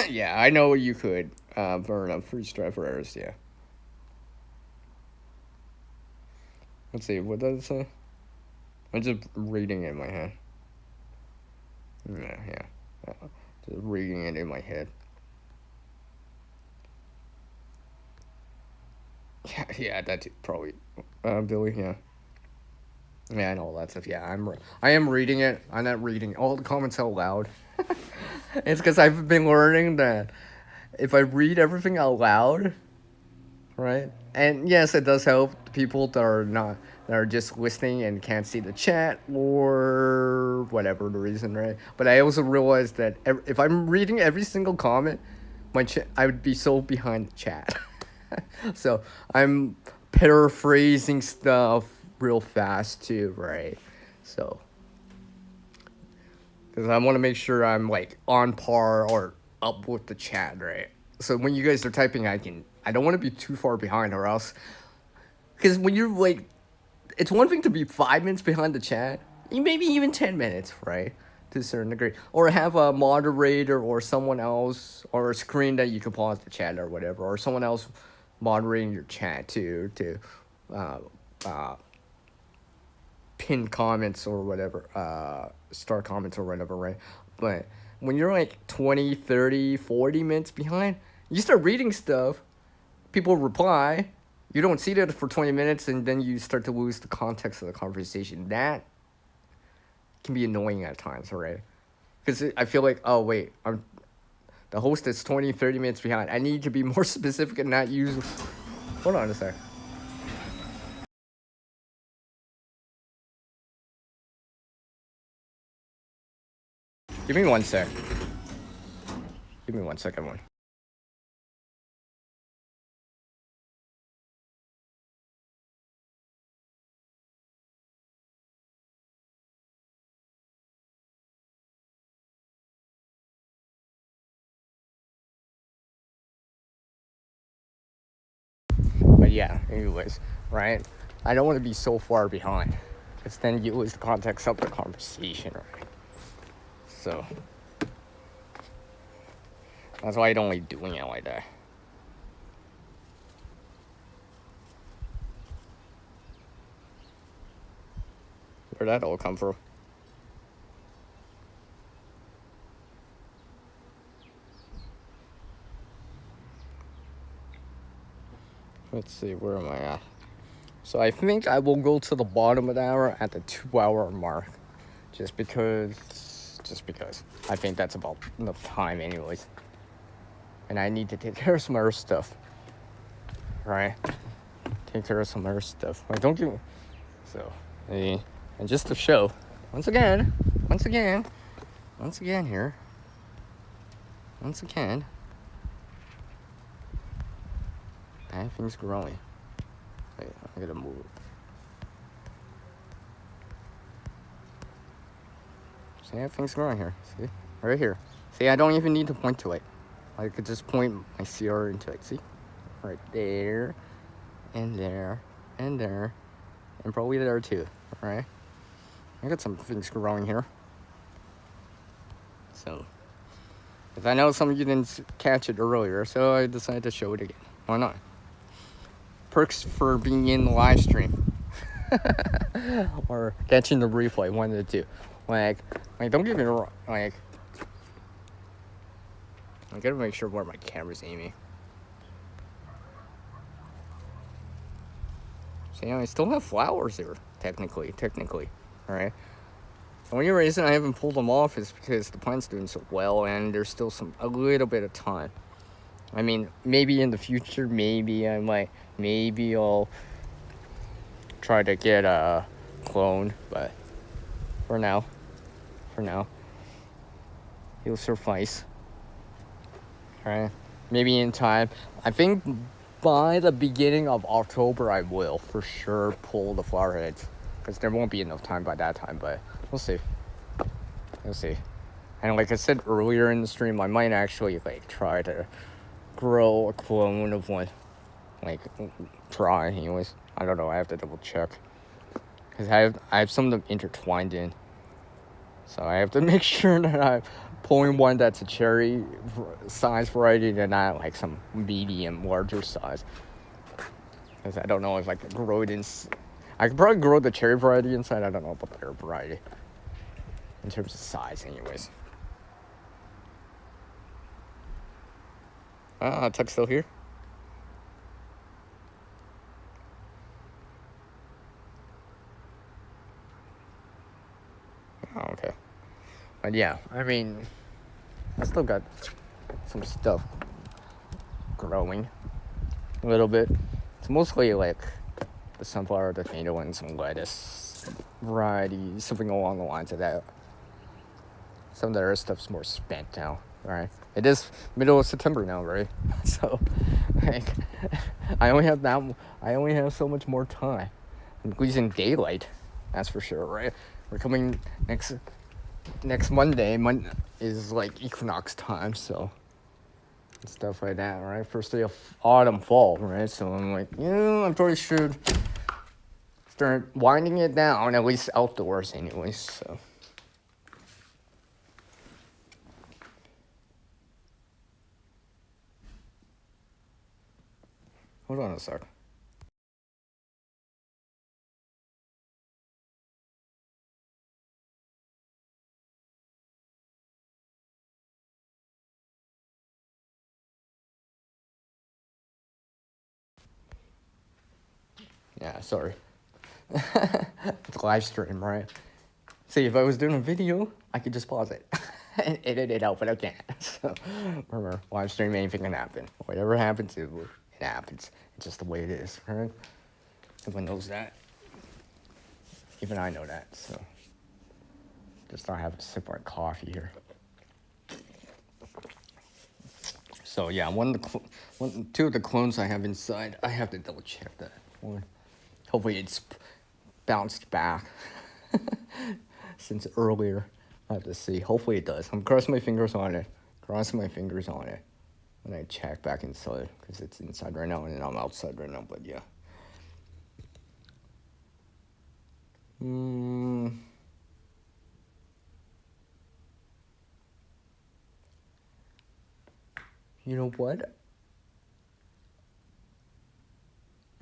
Yeah, I know you could burn up fruit stripe errors, yeah. Let's see, what does it say? I'm just reading it in my head. Yeah. Just reading it in my head. Yeah, that's probably Billy. Yeah, yeah, I know all that stuff. Yeah, I am reading it. I'm not reading all the comments out loud. It's because I've been learning that if I read everything out loud, right? And yes, it does help people that are just listening and can't see the chat or whatever the reason, right? But I also realized that if I'm reading every single comment, I would be so behind the chat. So I'm paraphrasing stuff real fast too, right? So because I want to make sure I'm like on par or up with the chat, right? So when you guys are typing, I don't want to be too far behind, or else because when you're like, it's one thing to be 5 minutes behind the chat, maybe even 10 minutes, right? To a certain degree, or have a moderator or someone else, or a screen that you can pause the chat or whatever, or someone else moderating your chat too, to uh, uh, pin comments or whatever, start comments or whatever, right? But when you're like 20, 30, 40 minutes behind, you start reading stuff, people reply, you don't see that for 20 minutes, and then you start to lose the context of the conversation. That can be annoying at times, right? Because I feel like, oh, wait, the host is 20, 30 minutes behind. I need to be more specific and not use. Hold on a sec. Give me 1 sec. Give me 1 second, one. But yeah, anyways, right? I don't want to be so far behind, because then you lose the context of the conversation, right? So, That's why I don't like doing it like that. Where'd that all come from? Let's see, where am I at? So I think I will go to the bottom of the hour at the 2 hour mark. Just because I think that's about enough time anyways. And I need to take care of some other stuff. Right? Take care of some other stuff. Like, don't give me... So, and just to show, once again here, everything's growing. Wait, I gotta move it. See, everything's growing here. See? Right here. See, I don't even need to point to it. I could just point my CR into it. See? Right there, and there, and there, and probably there too. Right? I got some things growing here. So, because I know some of you didn't catch it earlier, so I decided to show it again. Why not? Perks for being in the live stream. Or catching the replay, one of the two. Like, don't get me wrong, like, I gotta make sure where my camera's aiming. See, I still have flowers here, technically, alright? The only reason I haven't pulled them off is because the plant's doing so well, and there's still a little bit of time. I mean, maybe in the future, maybe I'll try to get a clone, but for now, it'll suffice. Alright, maybe in time. I think by the beginning of October, I will for sure pull the flower heads, because there won't be enough time by that time, but we'll see. And like I said earlier in the stream, I might actually like try to grow a clone of one. Like, try anyways. I don't know, I have to double check. Because I have some of them intertwined in. So I have to make sure that I'm pulling one that's a cherry size variety and not like some medium, larger size. Because I don't know if I can grow it in... I could probably grow the cherry variety inside. I don't know about their variety. In terms of size, anyways. Tuck's still here. Oh, okay. But yeah, I mean, I still got some stuff growing a little bit. It's mostly like the sunflower, the tomato, and some lettuce variety, something along the lines of that. Some of the other stuff's more spent now, right? It is middle of September now, right? So, like, I only have so much more time. At least in daylight, that's for sure, right? We're coming next Monday. Is like equinox time, so stuff like that, right? First day of autumn, fall, right? So I'm like, I probably should start winding it down, at least outdoors, anyways. So. Hold on a sec. Yeah, sorry. It's a live stream, right? See, if I was doing a video, I could just pause it and edit it out, but I can't. So, remember, live stream, anything can happen. Whatever happens, it happens. It's just the way it is, right? Everyone knows that. Even I know that, so. Just thought I have a sip of coffee here. So yeah, two of the clones I have inside, I have to double check that one. Hopefully it's bounced back since earlier. I have to see. Hopefully it does. I'm crossing my fingers on it. When I check back inside, because it's inside right now and I'm outside right now. But yeah. You know what?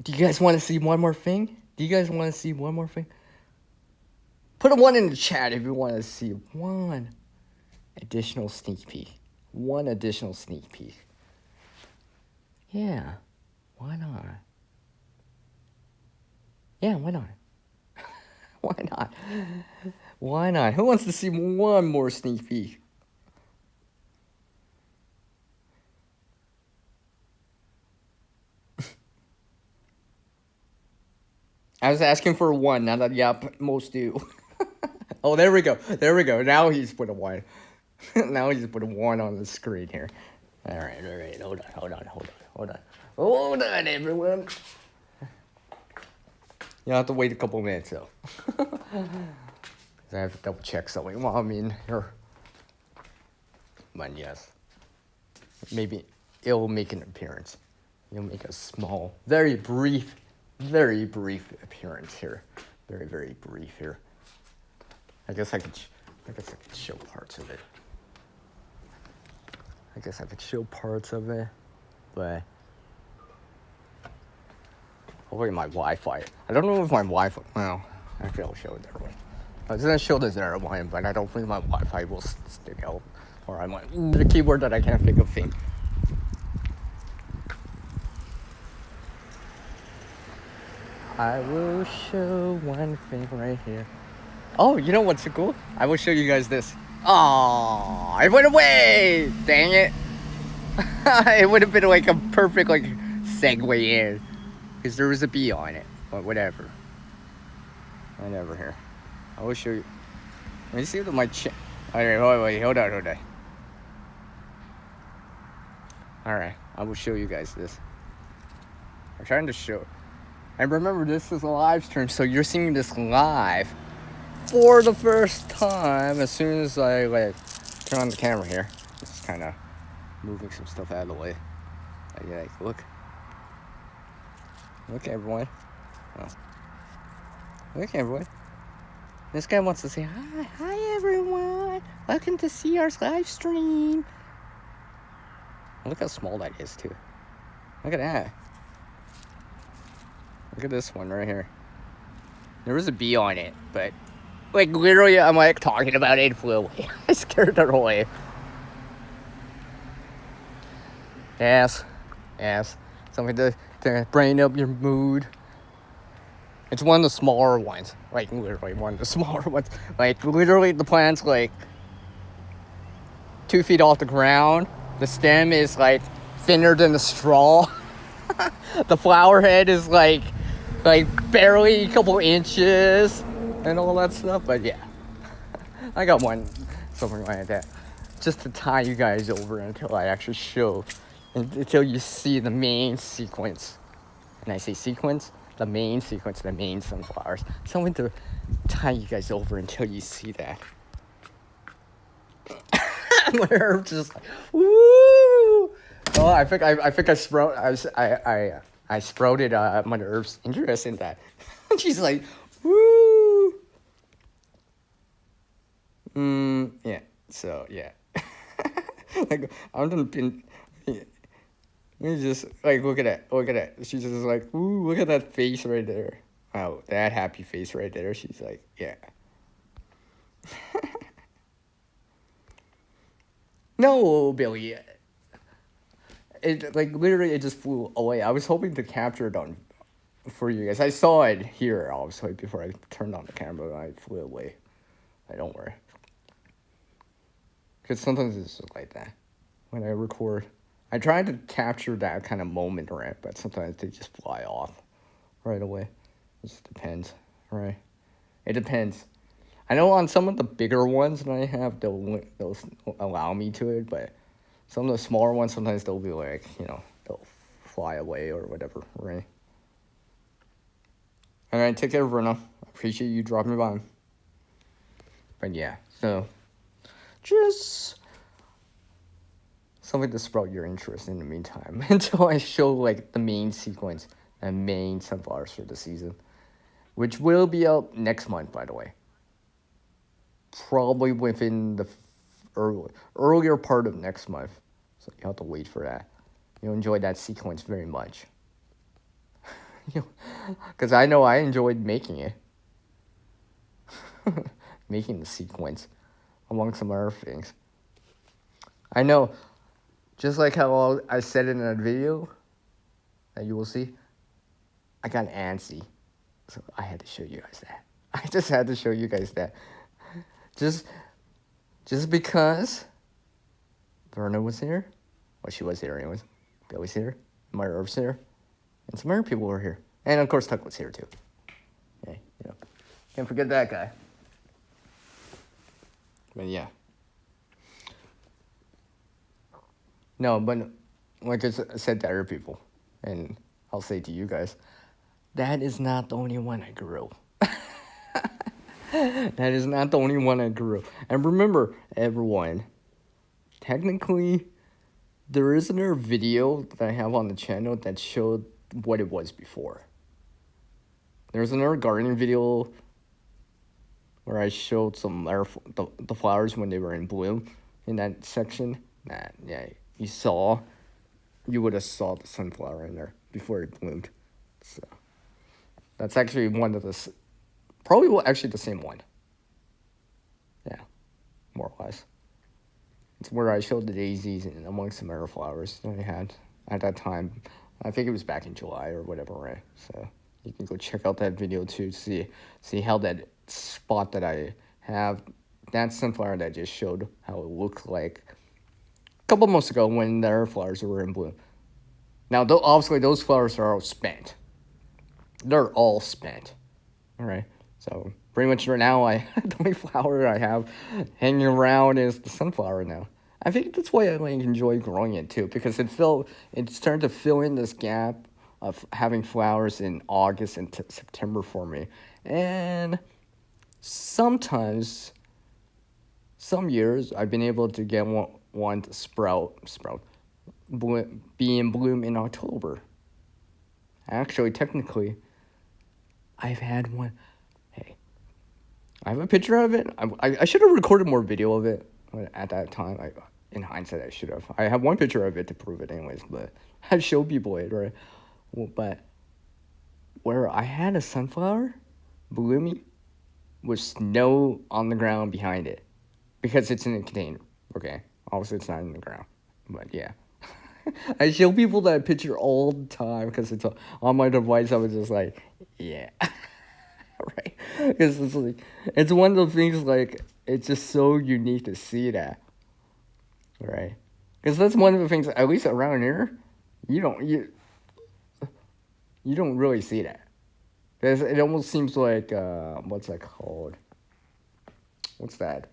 Do you guys want to see one more thing? Do you guys want to see one more thing? Put a one in the chat if you want to see one additional sneak peek. One additional sneak peek. Yeah, why not? Yeah, why not? Why not? Why not? Who wants to see one more sneak peek? I was asking for one, now that, yep, most do. Oh, there we go. There we go. Now he's put a one. Now he's put a one on the screen here. All right. Hold on, everyone. You have to wait a couple minutes, though. I have to double check something while I'm in here. But yes. Maybe it'll make an appearance. You'll make a small, very brief appearance here. Very brief here. I guess I could show parts of it. But hopefully my Wi-Fi. I don't know if my Wi-Fi. Well, actually, I'll show it that way. I was gonna show the other one, but I don't think my Wi-Fi will stick out, or I might the keyboard that I can't think of thing. I will show one thing right here. Oh, you know what's so cool? I will show you guys this. Oh, it went away! Dang it! It would have been like a perfect like segue in, because there was a bee on it. But whatever. Whatever here. I will show you. Let me see what my chat. Alright, wait, hold on. Alright, I will show you guys this. I'm trying to show. And remember, this is a live stream, so you're seeing this live for the first time as soon as I like turn on the camera here. Just kind of moving some stuff out of the way. Like, look, everyone. Oh. Look, everyone. This guy wants to say hi, everyone. Welcome to CR's live stream. Look how small that is too. Look at that. Look at this one right here. There was a bee on it, but like literally I'm like talking about it, it flew away. I scared it away. Yes. Something to brighten up your mood. It's one of the smaller ones. Like literally one of the smaller ones. Like literally the plant's like 2 feet off the ground. The stem is like thinner than a straw. The flower head is like barely a couple inches and all that stuff. But yeah, I got one, something like that, just to tie you guys over until I actually show, until you see the main sequence. And I say sequence, the main sequence, the main sunflowers. Something to tie you guys over until you see that. My herb's just like, woo! Oh, I think I sprouted Mother Earth's interest in that. She's like, woo! Yeah. So yeah. Like I'm gonna pin. Yeah. Let me just like look at that. She's just like, ooh, look at that face right there. Oh, that happy face right there. She's like, yeah. No, Billy. It like literally it just flew away. I was hoping to capture it on for you guys. I saw it here obviously before I turned on the camera and I flew away. Don't worry. Because sometimes it's just like that. When I record, I try to capture that kind of moment, right? But sometimes they just fly off right away. It just depends, right? It depends. I know on some of the bigger ones that I have, they'll allow me to it, but some of the smaller ones, sometimes they'll be like, they'll fly away or whatever, right? All right, take care, Bruno. I appreciate you dropping by. But yeah, so just something to sprout your interest in the meantime until I show like the main sequence and main sunflowers for the season, which will be out next month, by the way. Probably within the earlier part of next month. So you have to wait for that. You'll enjoy that sequence very much. Because I know I enjoyed making it. Making the sequence, among some other things. I know, just like how I said in a video that you will see, I got antsy. So I had to show you guys that. I just had to show you guys that. Just because Verna was here. Well, she was here anyways. Billy's here. Myra was here. And some other people were here. And of course Tuck was here too. Hey, you know. Can't forget that guy. But yeah. No, but like I said to other people, and I'll say to you guys, that is not the only one I grew. That is not the only one I grew. And remember, everyone, technically, there is another video that I have on the channel that showed what it was before. There's another gardening video where I showed some the flowers when they were in bloom in that section. Yeah, you would have saw the sunflower in there before it bloomed. So that's actually one of the, probably actually the same one. Yeah, more or less. It's where I showed the daisies and amongst some other flowers that I had at that time. I think it was back in July or whatever, right? So you can go check out that video too to see how that spot that I have, that sunflower that I just showed, how it looked like a couple months ago when the other flowers were in bloom. Now, obviously, those flowers are all spent. They're all spent. All right. So pretty much right now, the only flower I have hanging around is the sunflower now. I think that's why I enjoy growing it too, because it's starting to fill in this gap of having flowers in August and September for me. And sometimes, some years, I've been able to get one to sprout, be in bloom in October. Actually, technically, I've had one. Hey, I have a picture of it. I should have recorded more video of it at that time. In hindsight, I should have. I have one picture of it to prove it anyways, but I show people it, right? But where I had a sunflower blooming with snow on the ground behind it, because it's in a container, okay? Obviously, it's not in the ground, but yeah. I show people that picture all the time because it's on my device. I was just like, yeah. Right? Because it's like, it's one of those things, like, it's just so unique to see that. Right? Because that's one of the things, at least around here, you don't really see that. Because it almost seems like, what's that called? What's that?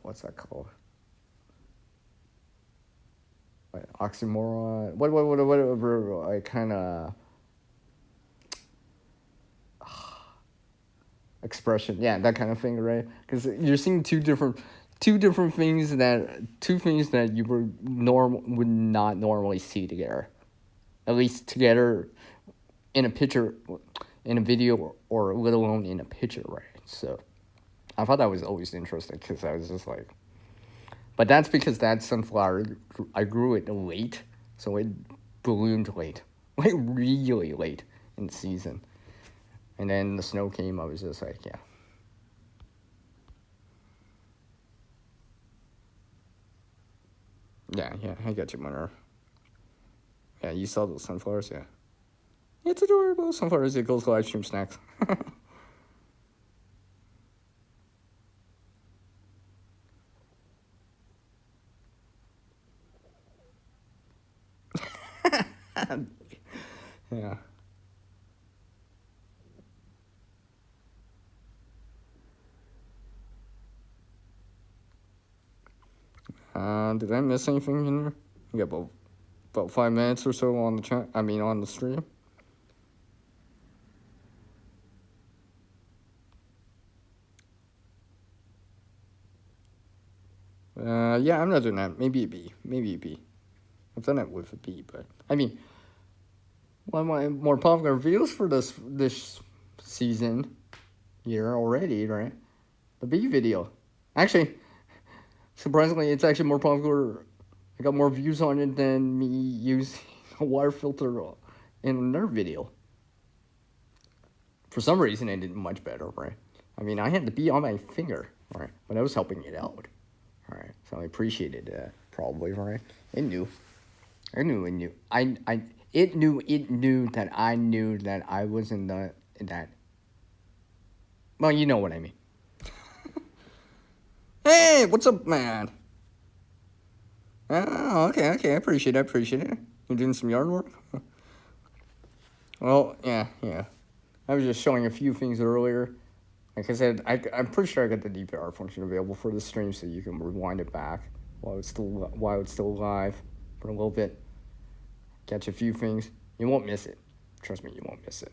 What's that called? Oxymoron. Whatever. I kind of expression. Yeah, that kind of thing, right? Because you're seeing two different things that you would not normally see together, at least together in a picture, in a video, or let alone in a picture, right? So I thought that was always interesting because I was just like. But that's because that sunflower, I grew it late, so it bloomed late, like really late in the season. And then the snow came, I was just like, yeah. Yeah, I got you, Munner. Yeah, you saw those sunflowers, yeah. It's adorable. Sunflowers, it goes live stream snacks. Yeah. Did I miss anything in there? We got about 5 minutes or so on the chat. I mean, on the stream. Yeah, I'm not doing that. Maybe a B. I've done it with a B, but I mean, one of my more popular videos for this season year already, right? The B video. Actually, Surprisingly, it's actually more popular. I got more views on it than me using a water filter in another video. For some reason, it did much better, right? I mean, I had the bee on my finger, right? But I was helping it out, right? So I appreciated that, probably, right? It knew. I knew it knew. It knew that I knew that I was in that. Well, you know what I mean. Hey, what's up, man? Oh, okay, I appreciate it. You doing some yard work? Well, yeah. I was just showing a few things earlier. Like I said, I'm pretty sure I got the DVR function available for the stream, so you can rewind it back while it's still live for a little bit. Catch a few things. You won't miss it. Trust me, you won't miss it.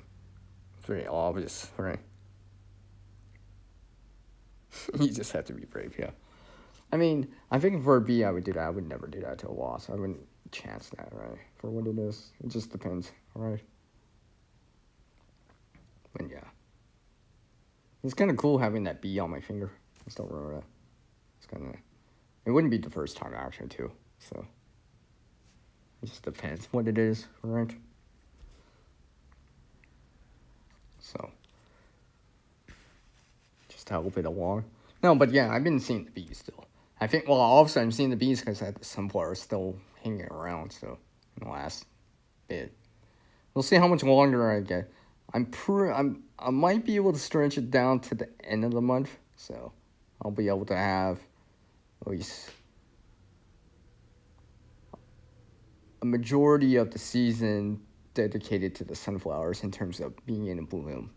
It's very obvious, right? You just have to be brave, yeah. I mean, I think for a B, I would do that. I would never do that to a loss. I wouldn't chance that, right? For what it is, it just depends, right? But yeah, it's kind of cool having that B on my finger. I still remember that. It's kind of. It wouldn't be the first time actually, too. So it just depends what it is, right? So just to help it along. No, but yeah, I've been seeing the bees still. I think, well, obviously I'm seeing the bees because I had the sunflower still hanging around, so in the last bit. We'll see how much longer I get. I might be able to stretch it down to the end of the month, so I'll be able to have at least a majority of the season dedicated to the sunflowers in terms of being in bloom.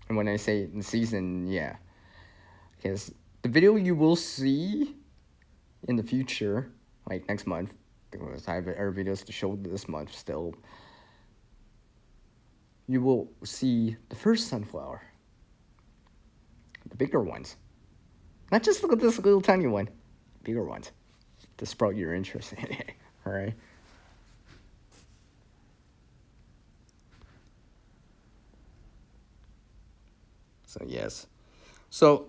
And when I say in season, yeah, because the video you will see in the future, like next month, because I have other videos to show this month still, you will see the first sunflower. The bigger ones. Not just look at this little tiny one. Bigger ones. To sprout your interest in it. Alright? So, yes. So,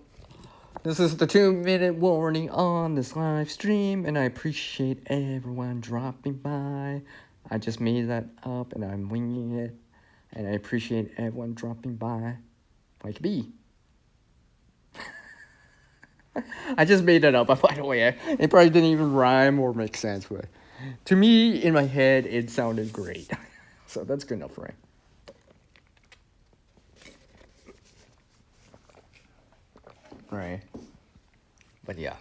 this is the 2-minute warning on this live stream, and I appreciate everyone dropping by. I just made that up, and I'm winging it. And I appreciate everyone dropping by. Like me. I just made that up, by the way. It probably didn't even rhyme or make sense, but to me, in my head, it sounded great. So that's good enough, right? Right. But yeah,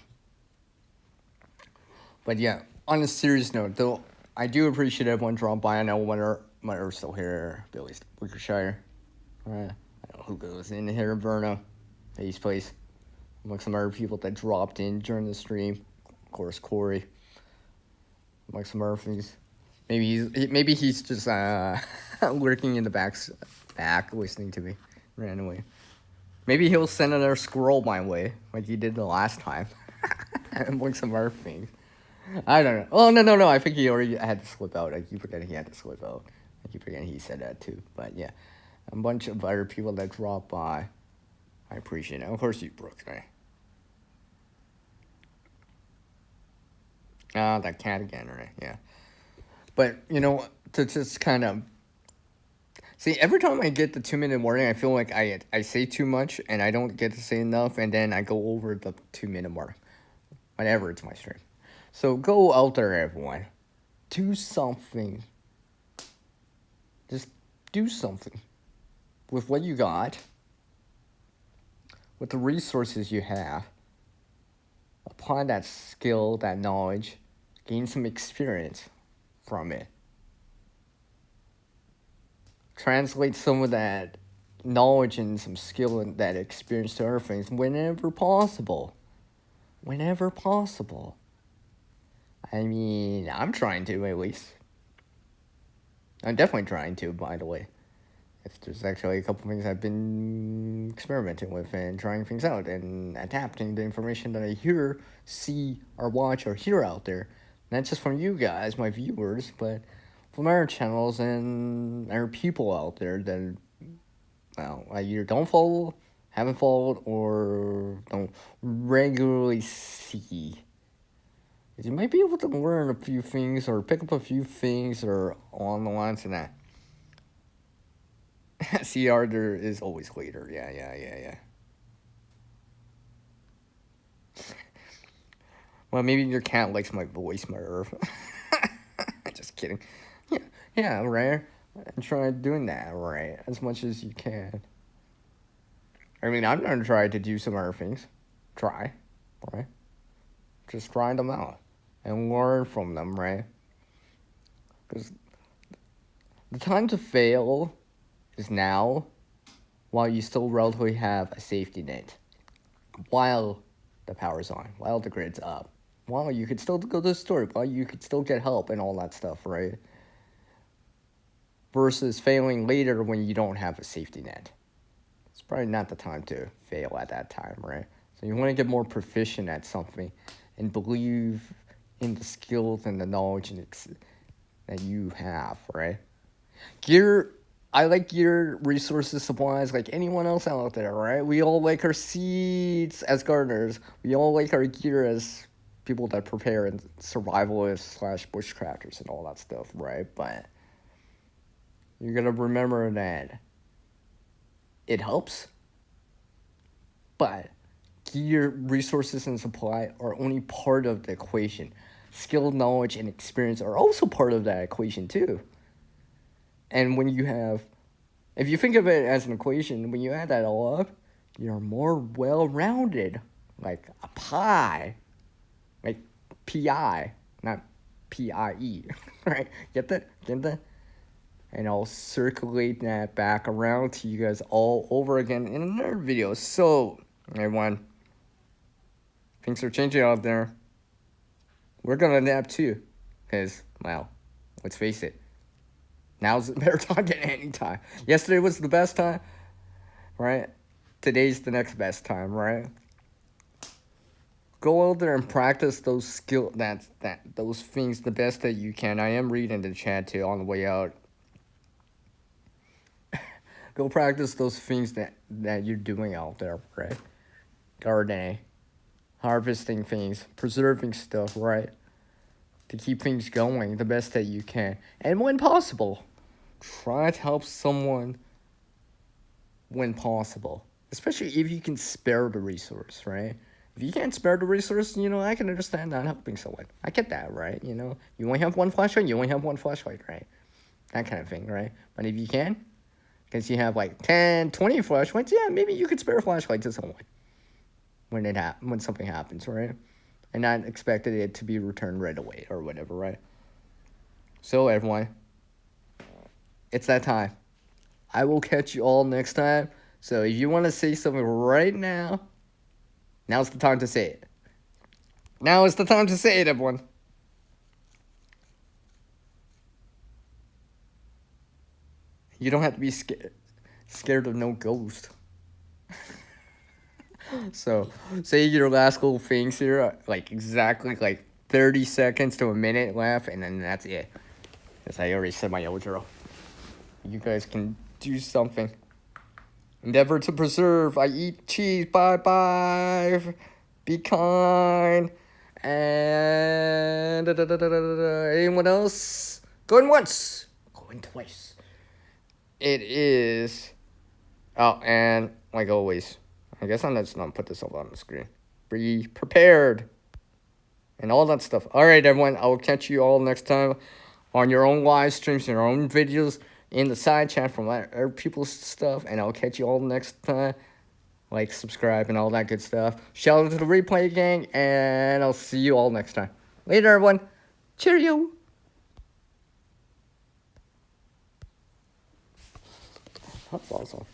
on a serious note, though, I do appreciate everyone dropping by. I know Mutter's still here, Billy's Wickershire. I know who goes in here, Verna, Ace Place. Among some other people that dropped in during the stream. Of course, Corey. Among some other things. Maybe he's just lurking in the back listening to me randomly. Maybe he'll send another squirrel my way, like he did the last time. Among some other things. I don't know. Oh, no. I think he already had to slip out. I keep forgetting he had to slip out. I keep forgetting he said that too. But yeah, a bunch of other people that dropped by. I appreciate it. Of course, you, Brooks, right? Ah, that cat again, right? Yeah. But, you know, to just kind of... See, every time I get the 2-minute warning, I feel like I say too much, and I don't get to say enough, and then I go over the 2-minute mark. Whenever it's my stream. So go out there, everyone. Do something. Just do something. With what you got. With the resources you have. Apply that skill, that knowledge. Gain some experience from it. Translate some of that knowledge and some skill and that experience to other things whenever possible. Whenever possible. I mean, I'm trying to, at least. I'm definitely trying to, by the way. If there's actually a couple things I've been experimenting with and trying things out and adapting the information that I hear, see, or watch, or hear out there. Not just from you guys, my viewers, but from our channels and our people out there that, well, I either don't follow, haven't followed or don't regularly see, you might be able to learn a few things or pick up a few things or along the lines of that. CR there is always later. Yeah. Well, maybe your cat likes my voice, my Earth. Just kidding. Yeah, right. And try doing that, right, as much as you can. I mean, I'm gonna try to do some other things. Try, right? Just try them out and learn from them, right? Because the time to fail is now, while you still relatively have a safety net, while the power's on, while the grid's up, while you could still go to the store, while you could still get help and all that stuff, right? Versus failing later when you don't have a safety net. It's probably not the time to fail at that time, right? So you want to get more proficient at something and believe in the skills and the knowledge that you have, right? I like gear, resources, supplies, like anyone else out there, right? We all like our seeds as gardeners. We all like our gear as people that prepare and survivalists / bushcrafters and all that stuff, right? But you're gonna remember that it helps, but gear, resources, and supply are only part of the equation. Skill, knowledge, and experience are also part of that equation too. And when you have, if you think of it as an equation, when you add that all up, you're more well-rounded, like a pie, like P-I, not P-I-E, right? Get that? And I'll circulate that back around to you guys all over again in another video. So, everyone, things are changing out there. We're gonna adapt too, because, well, let's face it, now's a better time than any time. Yesterday was the best time, right? Today's the next best time, right? Go out there and practice those those things the best that you can. I am reading the chat too on the way out. Go practice those things that you're doing out there, right? Gardening, harvesting things, preserving stuff, right? To keep things going the best that you can. And when possible, try to help someone when possible. Especially if you can spare the resource, right? If you can't spare the resource, I can understand not helping someone. I get that, right? You only have one flashlight, right? That kind of thing, right? But if you can, because you have like 10, 20 flashlights, yeah, maybe you could spare a flashlight to someone when something happens, right? And not expected it to be returned right away or whatever, right? So everyone, it's that time. I will catch you all next time. So if you want to say something right now, now's the time to say it. Now is the time to say it, everyone. You don't have to be scared of no ghost. So, say your last little things here, like exactly like 30 seconds to a minute left, and then that's it. As I already said my outro. You guys can do something. Endeavor to preserve. I eat cheese. Bye. Be kind. And anyone else? Going once. Going twice. It is. Oh, and like always, I guess I'm just not put this up on the screen. Be prepared. And all that stuff. Alright, everyone. I will catch you all next time on your own live streams, your own videos, in the side chat from other people's stuff. And I'll catch you all next time. Like, subscribe, and all that good stuff. Shout out to the Replay Gang. And I'll see you all next time. Later, everyone. Cheerio. That's awesome.